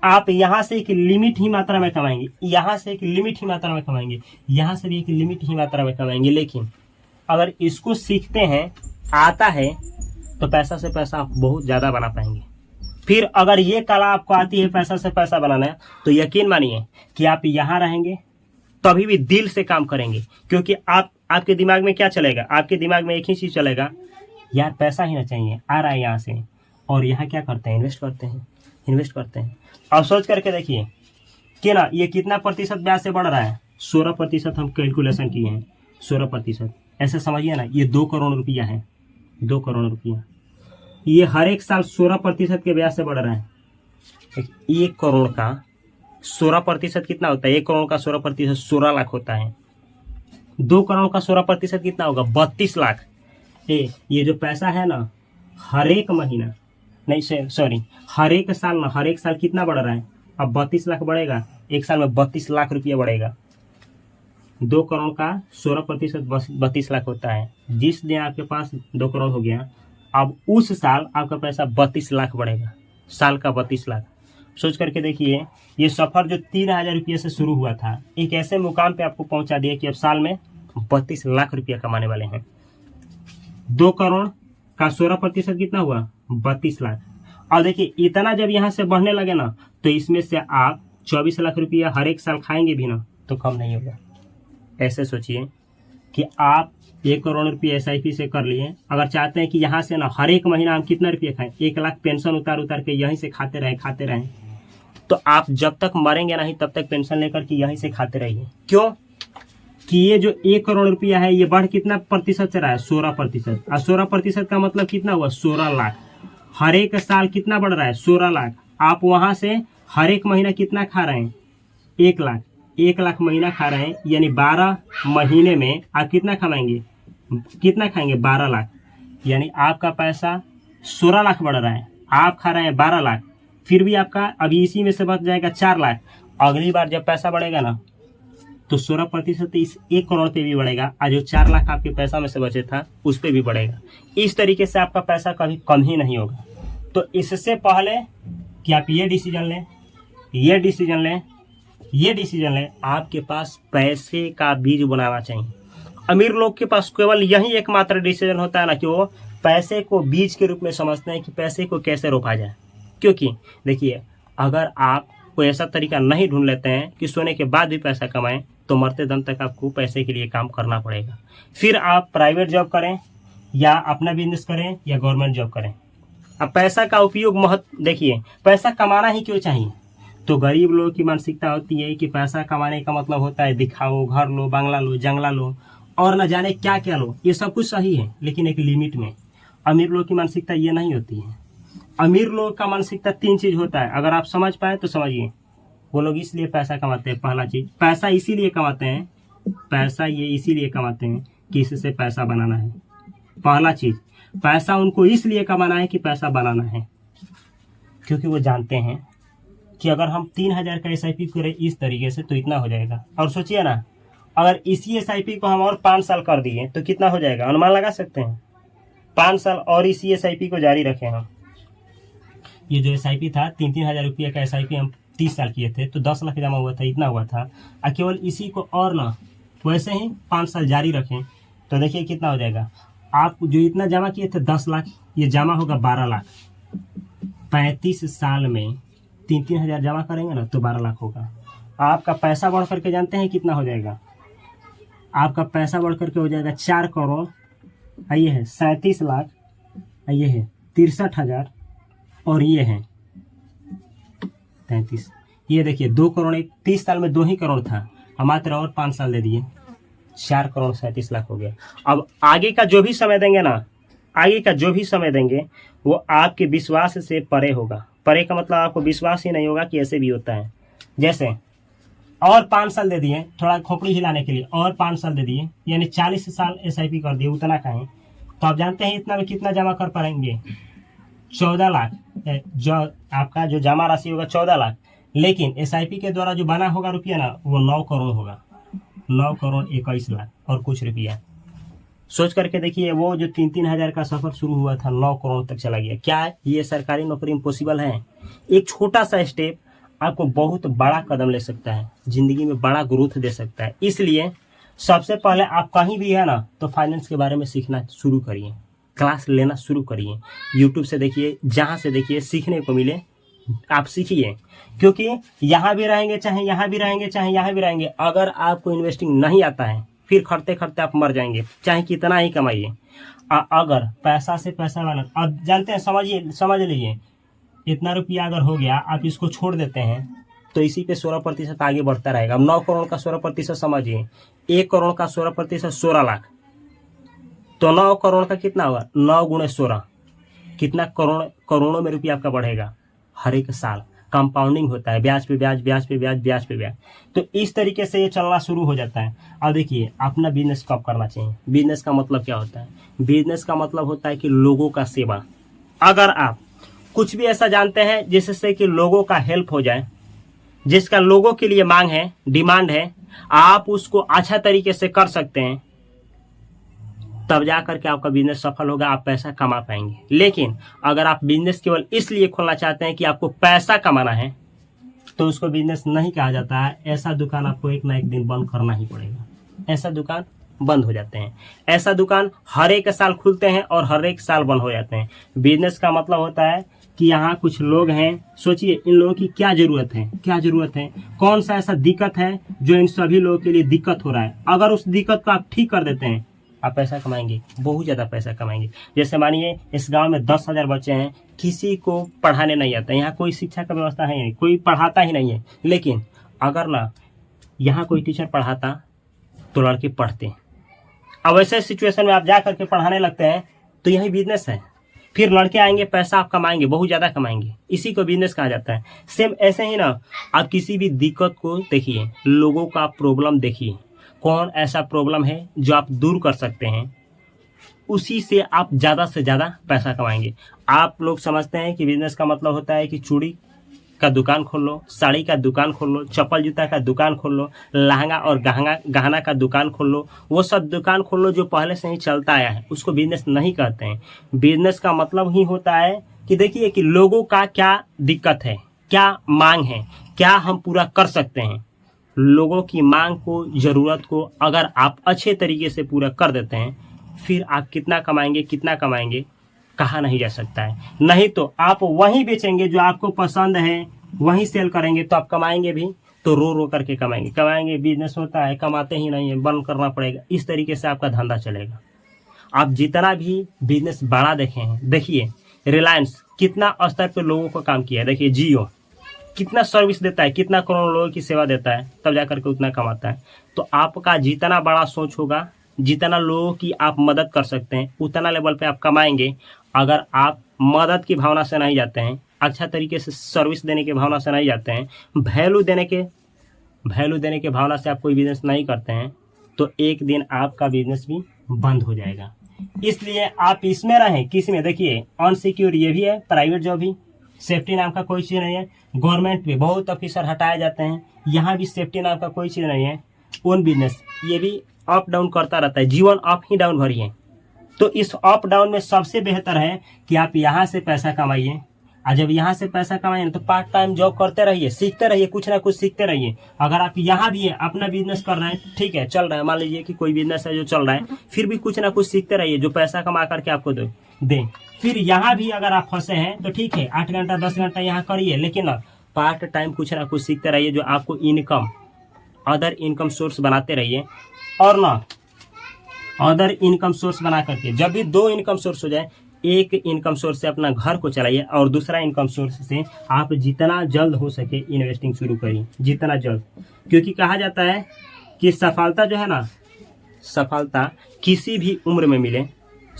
आप यहाँ से एक लिमिट ही मात्रा में कमाएंगे, यहाँ से एक लिमिट ही मात्रा में कमाएंगे, यहाँ से भी एक लिमिट ही मात्रा में कमाएंगे। लेकिन अगर इसको सीखते हैं, आता है, तो पैसा से पैसा आप बहुत ज़्यादा बना पाएंगे। फिर अगर ये कला आपको आती है पैसा से पैसा बनाना, तो यकीन मानिए कि आप यहाँ रहेंगे तभी भी दिल से काम करेंगे। क्योंकि आपके दिमाग में क्या चलेगा? आपके दिमाग में एक ही चीज़ चलेगा, यार पैसा ही ना चाहिए, आ रहा है यहाँ से। और यहाँ क्या करते हैं? इन्वेस्ट करते हैं। अब सोच करके देखिए कि ना ये कितना प्रतिशत ब्याज से बढ़ रहा है? 16% हम कैलकुलेशन किए हैं, 16%। ऐसे समझिए ना, ये 2 करोड़ रुपया है, 2 करोड़ रुपया। ये हर एक साल 16% के ब्याज से बढ़ रहा है। 1 करोड़ का 16% कितना होता है? 1 करोड़ का 16% 16 लाख होता है। 2 करोड़ का 16% कितना होगा? 32 लाख। ये जो पैसा है ना, हर एक महीना नहीं, सॉरी, हर एक साल ना, हर एक साल कितना बढ़ रहा है? अब 32 लाख बढ़ेगा, एक साल में 32 लाख रुपया बढ़ेगा। 2 करोड़ का 16% 32 लाख होता है। जिस दिन आपके पास 2 करोड़ हो गया, अब उस साल आपका पैसा 32 लाख बढ़ेगा, साल का 32 लाख। सोच करके देखिए, ये सफर जो 3,000 रुपये से शुरू हुआ था, एक ऐसे मुकाम पे आपको पहुंचा दिया कि अब साल में 32 लाख रुपया कमाने वाले हैं। 2 करोड़ का 16% कितना हुआ? 32 लाख। और देखिए, इतना जब यहाँ से बढ़ने लगे ना, तो इसमें से आप 24 लाख रुपया हर एक साल खाएंगे भी ना, तो कम नहीं होगा। ऐसे सोचिए कि आप 1 करोड़ रुपये SIP से कर लिए, अगर चाहते हैं कि यहाँ से ना हर एक महीना हम कितना रुपये खाएं, 1 लाख पेंशन उतार के यहीं से खाते रहें, तो आप जब तक मरेंगे नहीं तब तक पेंशन लेकर के यहीं से खाते रहिए। क्यों? कि ये जो 1 करोड़ रुपया है, ये बढ़ कितना प्रतिशत से रहा है? 16%। और 16% का मतलब कितना हुआ? 16 लाख। हर एक साल कितना बढ़ रहा है? 16 लाख। आप वहां से हर एक महीना कितना खा रहे हैं? 1 लाख। 1 लाख महीना खा रहे हैं, यानी 12 महीने में आप कितना खाएंगे? 12 लाख। यानी आपका पैसा 16 लाख बढ़ रहा है, आप खा रहे हैं 12 लाख। फिर भी आपका अभी इसी में से बच जाएगा 4 लाख। अगली बार जब पैसा बढ़ेगा ना, तो 16% इस 1 करोड़ पे भी बढ़ेगा, और जो 4 लाख आपके पैसा में से बचे था उस पे भी बढ़ेगा। इस तरीके से आपका पैसा कभी कम ही नहीं होगा। तो इससे पहले कि आप ये डिसीजन लें, आपके पास पैसे का बीज बनाना चाहिए। अमीर लोग के पास केवल यही एकमात्र डिसीजन होता है ना, कि वो पैसे को बीज के रूप में समझते हैं कि पैसे को कैसे रोका जाए। क्योंकि देखिए, अगर आप कोई ऐसा तरीका नहीं ढूंढ लेते हैं कि सोने के बाद भी पैसा कमाएं, तो मरते दम तक आपको पैसे के लिए काम करना पड़ेगा। फिर आप प्राइवेट जॉब करें, या अपना बिजनेस करें, या गवर्नमेंट जॉब करें। अब पैसा का उपयोग देखिए, पैसा कमाना ही क्यों चाहिए? तो गरीब लोगों की मानसिकता होती है कि पैसा कमाने का मतलब होता है दिखाओ, घर लो, बंगला लो, जंगला लो, और न जाने क्या क्या लो। ये सब कुछ सही है, लेकिन एक लिमिट में। अमीर लोगों की मानसिकता ये नहीं होती है। अमीर लोगों का मानसिकता 3 चीज होता है, अगर आप समझ पाए तो समझिए। वो लोग इसलिए पैसा कमाते हैं, पहला चीज, पैसा इसीलिए कमाते हैं कि इससे पैसा बनाना है। पहला चीज, पैसा उनको इसलिए कमाना है कि पैसा बनाना है, क्योंकि वो जानते हैं कि अगर हम 3,000 का SIP करें इस तरीके से तो इतना हो जाएगा। और सोचिए ना, अगर इसी SIP को हम और 5 साल कर दिए तो कितना हो जाएगा? अनुमान लगा सकते हैं। 5 साल और इसी SIP को जारी रखें हम। ये जो SIP था, 3,000 रुपये का SIP हम 30 साल किए थे, तो 10 लाख जमा हुआ था, इतना हुआ था। और केवल इसी को और ना वैसे ही 5 साल जारी रखें तो देखिए कितना हो जाएगा। आप जो इतना जमा किए थे 10 लाख, ये जमा होगा 12 लाख। 35 साल में 3,000 जमा करेंगे ना, तो 12 लाख होगा। आपका पैसा बढ़ करके जानते हैं कितना हो जाएगा? आपका पैसा बढ़ करके हो जाएगा 4 करोड़, ये है 37 लाख, ये है 63,000, और ये है 33। ये देखिए 2 करोड़, 30 साल में 2 ही करोड़ था, हम मात्र और 5 साल दे दिए, 4 करोड़ 37 लाख हो गया। अब आगे का जो भी समय देंगे वो आपके विश्वास से परे होगा। परे का मतलब आपको विश्वास ही नहीं होगा कि ऐसे भी होता है। जैसे और 5 साल दे दिए, थोड़ा खोपड़ी हिलाने के लिए, और 5 साल दे दिए, यानी 40 साल SIP कर दिए, उतना कहें तो आप जानते हैं इतना में कितना जमा कर पाएंगे? 14 लाख। जो आपका जो जमा राशि होगा 14 लाख, लेकिन SIP के द्वारा जो बना होगा रुपया ना, वो 9 करोड़ होगा। 9 करोड़ 21 लाख और कुछ रुपया। सोच करके देखिए, वो जो 3,000 का सफर शुरू हुआ था 9 करोड़ तक चला गया। क्या ये सरकारी नौकरी इम्पॉसिबल है? एक छोटा सा स्टेप आपको बहुत बड़ा कदम ले सकता है, जिंदगी में बड़ा ग्रोथ दे सकता है। इसलिए सबसे पहले आप कहीं भी है ना, तो फाइनेंस के बारे में सीखना शुरू करिए, क्लास लेना शुरू करिए। यूट्यूब से देखिए, जहाँ से देखिए सीखने को मिले आप सीखिए, क्योंकि यहाँ भी रहेंगे चाहे यहाँ भी रहेंगे, अगर आपको इन्वेस्टिंग नहीं आता है, फिर खटते खटते आप मर जाएंगे, चाहे कितना ही कमाइए। अगर पैसा से पैसा बना, अब जानते हैं, समझ लीजिए, इतना रुपया अगर हो गया, आप इसको छोड़ देते हैं तो इसी पे 16% आगे बढ़ता रहेगा। अब 9 करोड़ का 16% समझिए, 1 करोड़ का 16% 16 लाख, तो 9 करोड़ का कितना होगा? 9 गुणे 16, कितना करोड़ों में रुपया आपका बढ़ेगा हर एक साल। कंपाउंडिंग होता है, ब्याज पे ब्याज, ब्याज पे ब्याज, ब्याज पे ब्याज। तो इस तरीके से ये चलना शुरू हो जाता है। अब देखिए, अपना बिजनेस कब करना चाहिए? बिजनेस का मतलब क्या होता है? बिजनेस का मतलब होता है कि लोगों का सेवा। अगर आप कुछ भी ऐसा जानते हैं जिससे कि लोगों का हेल्प हो जाए, जिसका लोगों के लिए मांग है, डिमांड है, आप उसको अच्छा तरीके से कर सकते हैं, तब जा करके आपका बिजनेस सफल होगा, आप पैसा कमा पाएंगे। लेकिन अगर आप बिजनेस केवल इसलिए खोलना चाहते हैं कि आपको पैसा कमाना है, तो उसको बिजनेस नहीं कहा जाता है। ऐसा दुकान आपको एक ना एक दिन बंद करना ही पड़ेगा। ऐसा दुकान बंद हो जाते हैं। ऐसा दुकान हर एक साल खुलते हैं और हर एक साल बंद हो जाते हैं। बिजनेस का मतलब होता है कि यहाँ कुछ लोग हैं, सोचिए इन लोगों की क्या जरूरत है, क्या जरूरत है, कौन सा ऐसा दिक्कत है जो इन सभी लोगों के लिए दिक्कत हो रहा है। अगर उस दिक्कत को आप ठीक कर देते हैं, आप पैसा कमाएंगे, बहुत ज़्यादा पैसा कमाएंगे। जैसे मानिए इस गांव में 10,000 बच्चे हैं, किसी को पढ़ाने नहीं आता, यहाँ कोई शिक्षा का व्यवस्था है नहीं, कोई पढ़ाता ही नहीं है। लेकिन अगर ना यहाँ कोई टीचर पढ़ाता तो लड़के पढ़ते। अब ऐसे सिचुएशन में आप जा करके पढ़ाने लगते हैं तो यही बिजनेस है। फिर लड़के आएंगे, पैसा आप कमाएंगे, बहुत ज़्यादा कमाएंगे। इसी को बिजनेस कहा जाता है। सेम ऐसे ही ना आप किसी भी दिक्कत को देखिए, लोगों का प्रॉब्लम देखिए, कौन ऐसा प्रॉब्लम है जो आप दूर कर सकते हैं, उसी से आप ज़्यादा से ज़्यादा पैसा कमाएंगे। आप लोग समझते हैं कि बिजनेस का मतलब होता है कि चूड़ी का दुकान खोल लो, साड़ी का दुकान खोल लो, चप्पल जूता का दुकान खोल लो, लहंगा और गहना का दुकान खोल लो, वो सब दुकान खोल लो जो पहले से ही चलता आया है, उसको बिजनेस नहीं कहते हैं। बिजनेस का मतलब ही होता है कि देखिए कि लोगों का क्या दिक्कत है, क्या मांग है, क्या हम पूरा कर सकते हैं। लोगों की मांग को, जरूरत को अगर आप अच्छे तरीके से पूरा कर देते हैं, फिर आप कितना कमाएंगे कहा नहीं जा सकता है। नहीं तो आप वहीं बेचेंगे जो आपको पसंद है, वहीं सेल करेंगे तो आप कमाएंगे भी, तो रो रो करके कमाएंगे। बिजनेस होता है, कमाते ही नहीं है, बंद करना पड़ेगा। इस तरीके से आपका धंधा चलेगा। आप जितना भी बिजनेस बड़ा देखे हैं, देखिए रिलायंस कितना स्तर पे लोगों को काम किया है, देखिए जियो कितना सर्विस देता है, कितना करोड़ लोगों की सेवा देता है, तब जाकर के उतना कमाता है। तो आपका जितना बड़ा सोच होगा, जितना लोगों की आप मदद कर सकते हैं, उतना लेवल पे आप कमाएंगे। अगर आप मदद की भावना से नहीं जाते हैं, अच्छा तरीके से सर्विस देने की भावना से नहीं जाते हैं, वैल्यू देने के भावना से आप कोई बिजनेस नहीं करते हैं, तो एक दिन आपका बिजनेस भी बंद हो जाएगा। इसलिए आप इसमें रहें। किस में? देखिए अनसिक्योर ये भी है, प्राइवेट जॉब भी, सेफ्टी नाम का कोई चीज़ नहीं है। गवर्नमेंट में बहुत ऑफिसर हटाए जाते हैं, यहाँ भी सेफ्टी नाम का कोई चीज़ नहीं है। ओन बिजनेस ये भी अप डाउन करता रहता है, जीवन अप ही डाउन भरी है। तो इस अप डाउन में सबसे बेहतर है कि आप यहाँ से पैसा कमाइए, और जब यहाँ से पैसा कमाइए तो पार्ट टाइम जॉब करते रहिए, सीखते रहिए, कुछ ना कुछ सीखते रहिए। अगर आप यहाँ भी है, अपना बिजनेस कर रहे हैं, ठीक है, चल रहा है, मान लीजिए कि कोई बिजनेस है जो चल रहा है, फिर भी कुछ ना कुछ सीखते रहिए जो पैसा कमा करके आपको दे। फिर यहाँ भी अगर आप फंसे हैं तो ठीक है, 8 घंटा 10 घंटा यहाँ करिए, लेकिन पार्ट टाइम कुछ ना कुछ सीखते रहिए जो आपको अदर इनकम सोर्स बनाते रहिए। और ना अदर इनकम सोर्स बना करके जब भी 2 इनकम सोर्स हो जाए, एक इनकम सोर्स से अपना घर को चलाइए और दूसरा इनकम सोर्स से आप जितना जल्द हो सके इन्वेस्टिंग शुरू करिए, जितना जल्द। क्योंकि कहा जाता है कि सफलता जो है ना, सफलता किसी भी उम्र में मिले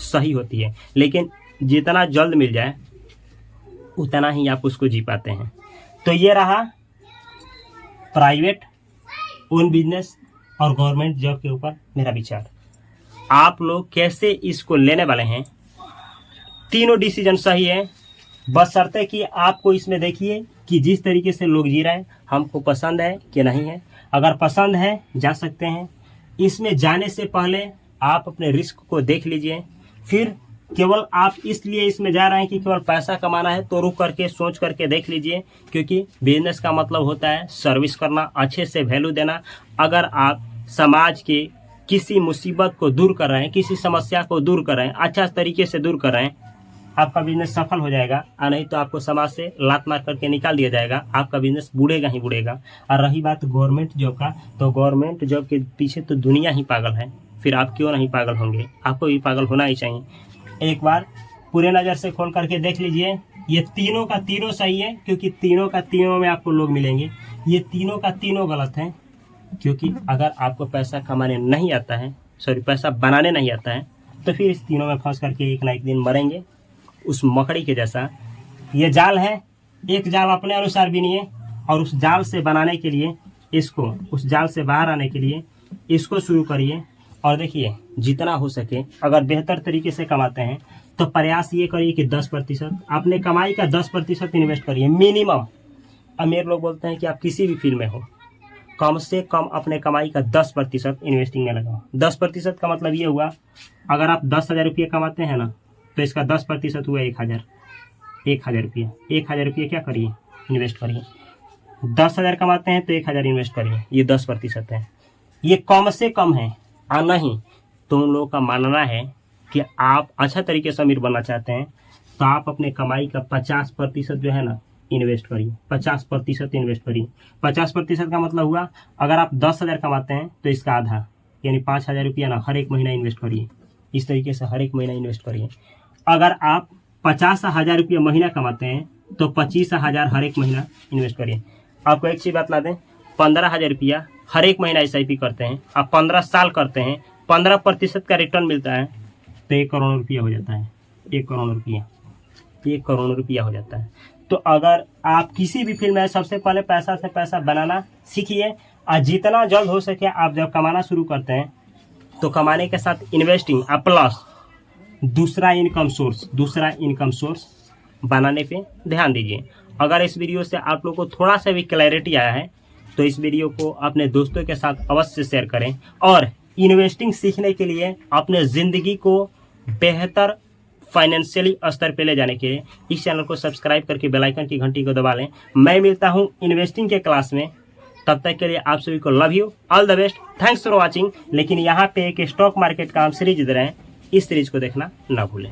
सही होती है, लेकिन जितना जल्द मिल जाए उतना ही आप उसको जी पाते हैं। तो ये रहा प्राइवेट, ओन बिजनेस और गवर्नमेंट जॉब के ऊपर मेरा विचार। आप लोग कैसे इसको लेने वाले हैं, तीनों डिसीजन सही है, बशर्ते कि आपको इसमें देखिए कि जिस तरीके से लोग जी रहे हैं हमको पसंद है कि नहीं है। अगर पसंद है जा सकते हैं। इसमें जाने से पहले आप अपने रिस्क को देख लीजिए। फिर केवल आप इसलिए इसमें जा रहे हैं कि केवल पैसा कमाना है तो रुक करके सोच करके देख लीजिए, क्योंकि बिजनेस का मतलब होता है सर्विस करना, अच्छे से वैल्यू देना। अगर आप समाज के किसी मुसीबत को दूर कर रहे हैं, किसी समस्या को दूर कर रहे हैं, अच्छा तरीके से दूर कर रहे हैं, आपका बिजनेस सफल हो जाएगा। और नहीं तो आपको समाज से लात मार करके निकाल दिया जाएगा, आपका बिजनेस बुढ़ेगा ही बुढ़ेगा। और रही बात गवर्नमेंट जॉब का, तो गवर्नमेंट जॉब के पीछे तो दुनिया ही पागल है, फिर आप क्यों नहीं पागल होंगे, आपको भी पागल होना ही चाहिए। एक बार पूरे नज़र से खोल करके देख लीजिए, ये तीनों का तीनों सही है, क्योंकि तीनों का तीनों में आपको लोग मिलेंगे। ये तीनों का तीनों गलत है, क्योंकि अगर आपको पैसा कमाने नहीं आता है, पैसा बनाने नहीं आता है, तो फिर इस तीनों में फंस करके एक ना एक दिन मरेंगे उस मकड़ी के जैसा। ये जाल है, एक जाल अपने अनुसार बिनिए और उस जाल से बनाने के लिए इसको, उस जाल से बाहर आने के लिए इसको शुरू करिए। और देखिए जितना हो सके, अगर बेहतर तरीके से कमाते हैं तो प्रयास ये करिए कि 10% अपने कमाई का 10% इन्वेस्ट करिए मिनिमम। अमीर लोग बोलते हैं कि आप किसी भी फील्ड में हो, कम से कम अपने कमाई का 10% इन्वेस्टिंग में लगाओ। 10% का मतलब ये हुआ, अगर आप 10,000 रुपये कमाते हैं ना, तो इसका 10% हुआ 1,000। 1,000 रुपये, 1,000 रुपये क्या करिए, इन्वेस्ट करिए। 10,000 कमाते हैं तो 1,000 इन्वेस्ट करिए, ये 10% है। ये कम से कम है। और नहीं तो उन लोगों का मानना है कि आप अच्छा तरीके से अमीर बनना चाहते हैं, तो आप अपने कमाई का 50% जो है ना इन्वेस्ट करिए। 50% इन्वेस्ट करिए। 50% का मतलब हुआ, अगर आप 10,000 कमाते हैं तो इसका आधा यानी 5,000 रुपया ना हर एक महीना इन्वेस्ट करिए। इस तरीके से हर एक महीना इन्वेस्ट करिए। अगर आप 50,000 रुपया महीना कमाते हैं तो 25,000 हर एक महीना इन्वेस्ट करिए। आपको एक चीज बतला दें, 15,000 रुपया हर एक महीना SIP करते हैं, आप 15 साल करते हैं, 15% का रिटर्न मिलता है, तो 1 करोड़ रुपया हो जाता है। 1 करोड़ रुपया, 1 करोड़ रुपया हो जाता है। तो अगर आप किसी भी फील्ड में, सबसे पहले पैसा से पैसा बनाना सीखिए, और जितना जल्द हो सके आप जब कमाना शुरू करते हैं तो कमाने के साथ इन्वेस्टिंग प्लस दूसरा इनकम सोर्स बनाने पे ध्यान दीजिए। अगर इस वीडियो से आप लोग को थोड़ा सा भी क्लैरिटी आया है तो इस वीडियो को अपने दोस्तों के साथ अवश्य शेयर करें, और इन्वेस्टिंग सीखने के लिए अपने ज़िंदगी को बेहतर फाइनेंशियली स्तर पे ले जाने के लिए इस चैनल को सब्सक्राइब करके बेल आइकन की घंटी को दबा लें। मैं मिलता हूं इन्वेस्टिंग के क्लास में, तब तक के लिए आप सभी को love you, all the best, thanks for watching. लेकिन यहाँ पे एक स्टॉक मार्केट का हम सीरीज दे रहे हैं, इस सीरीज को देखना ना भूलें।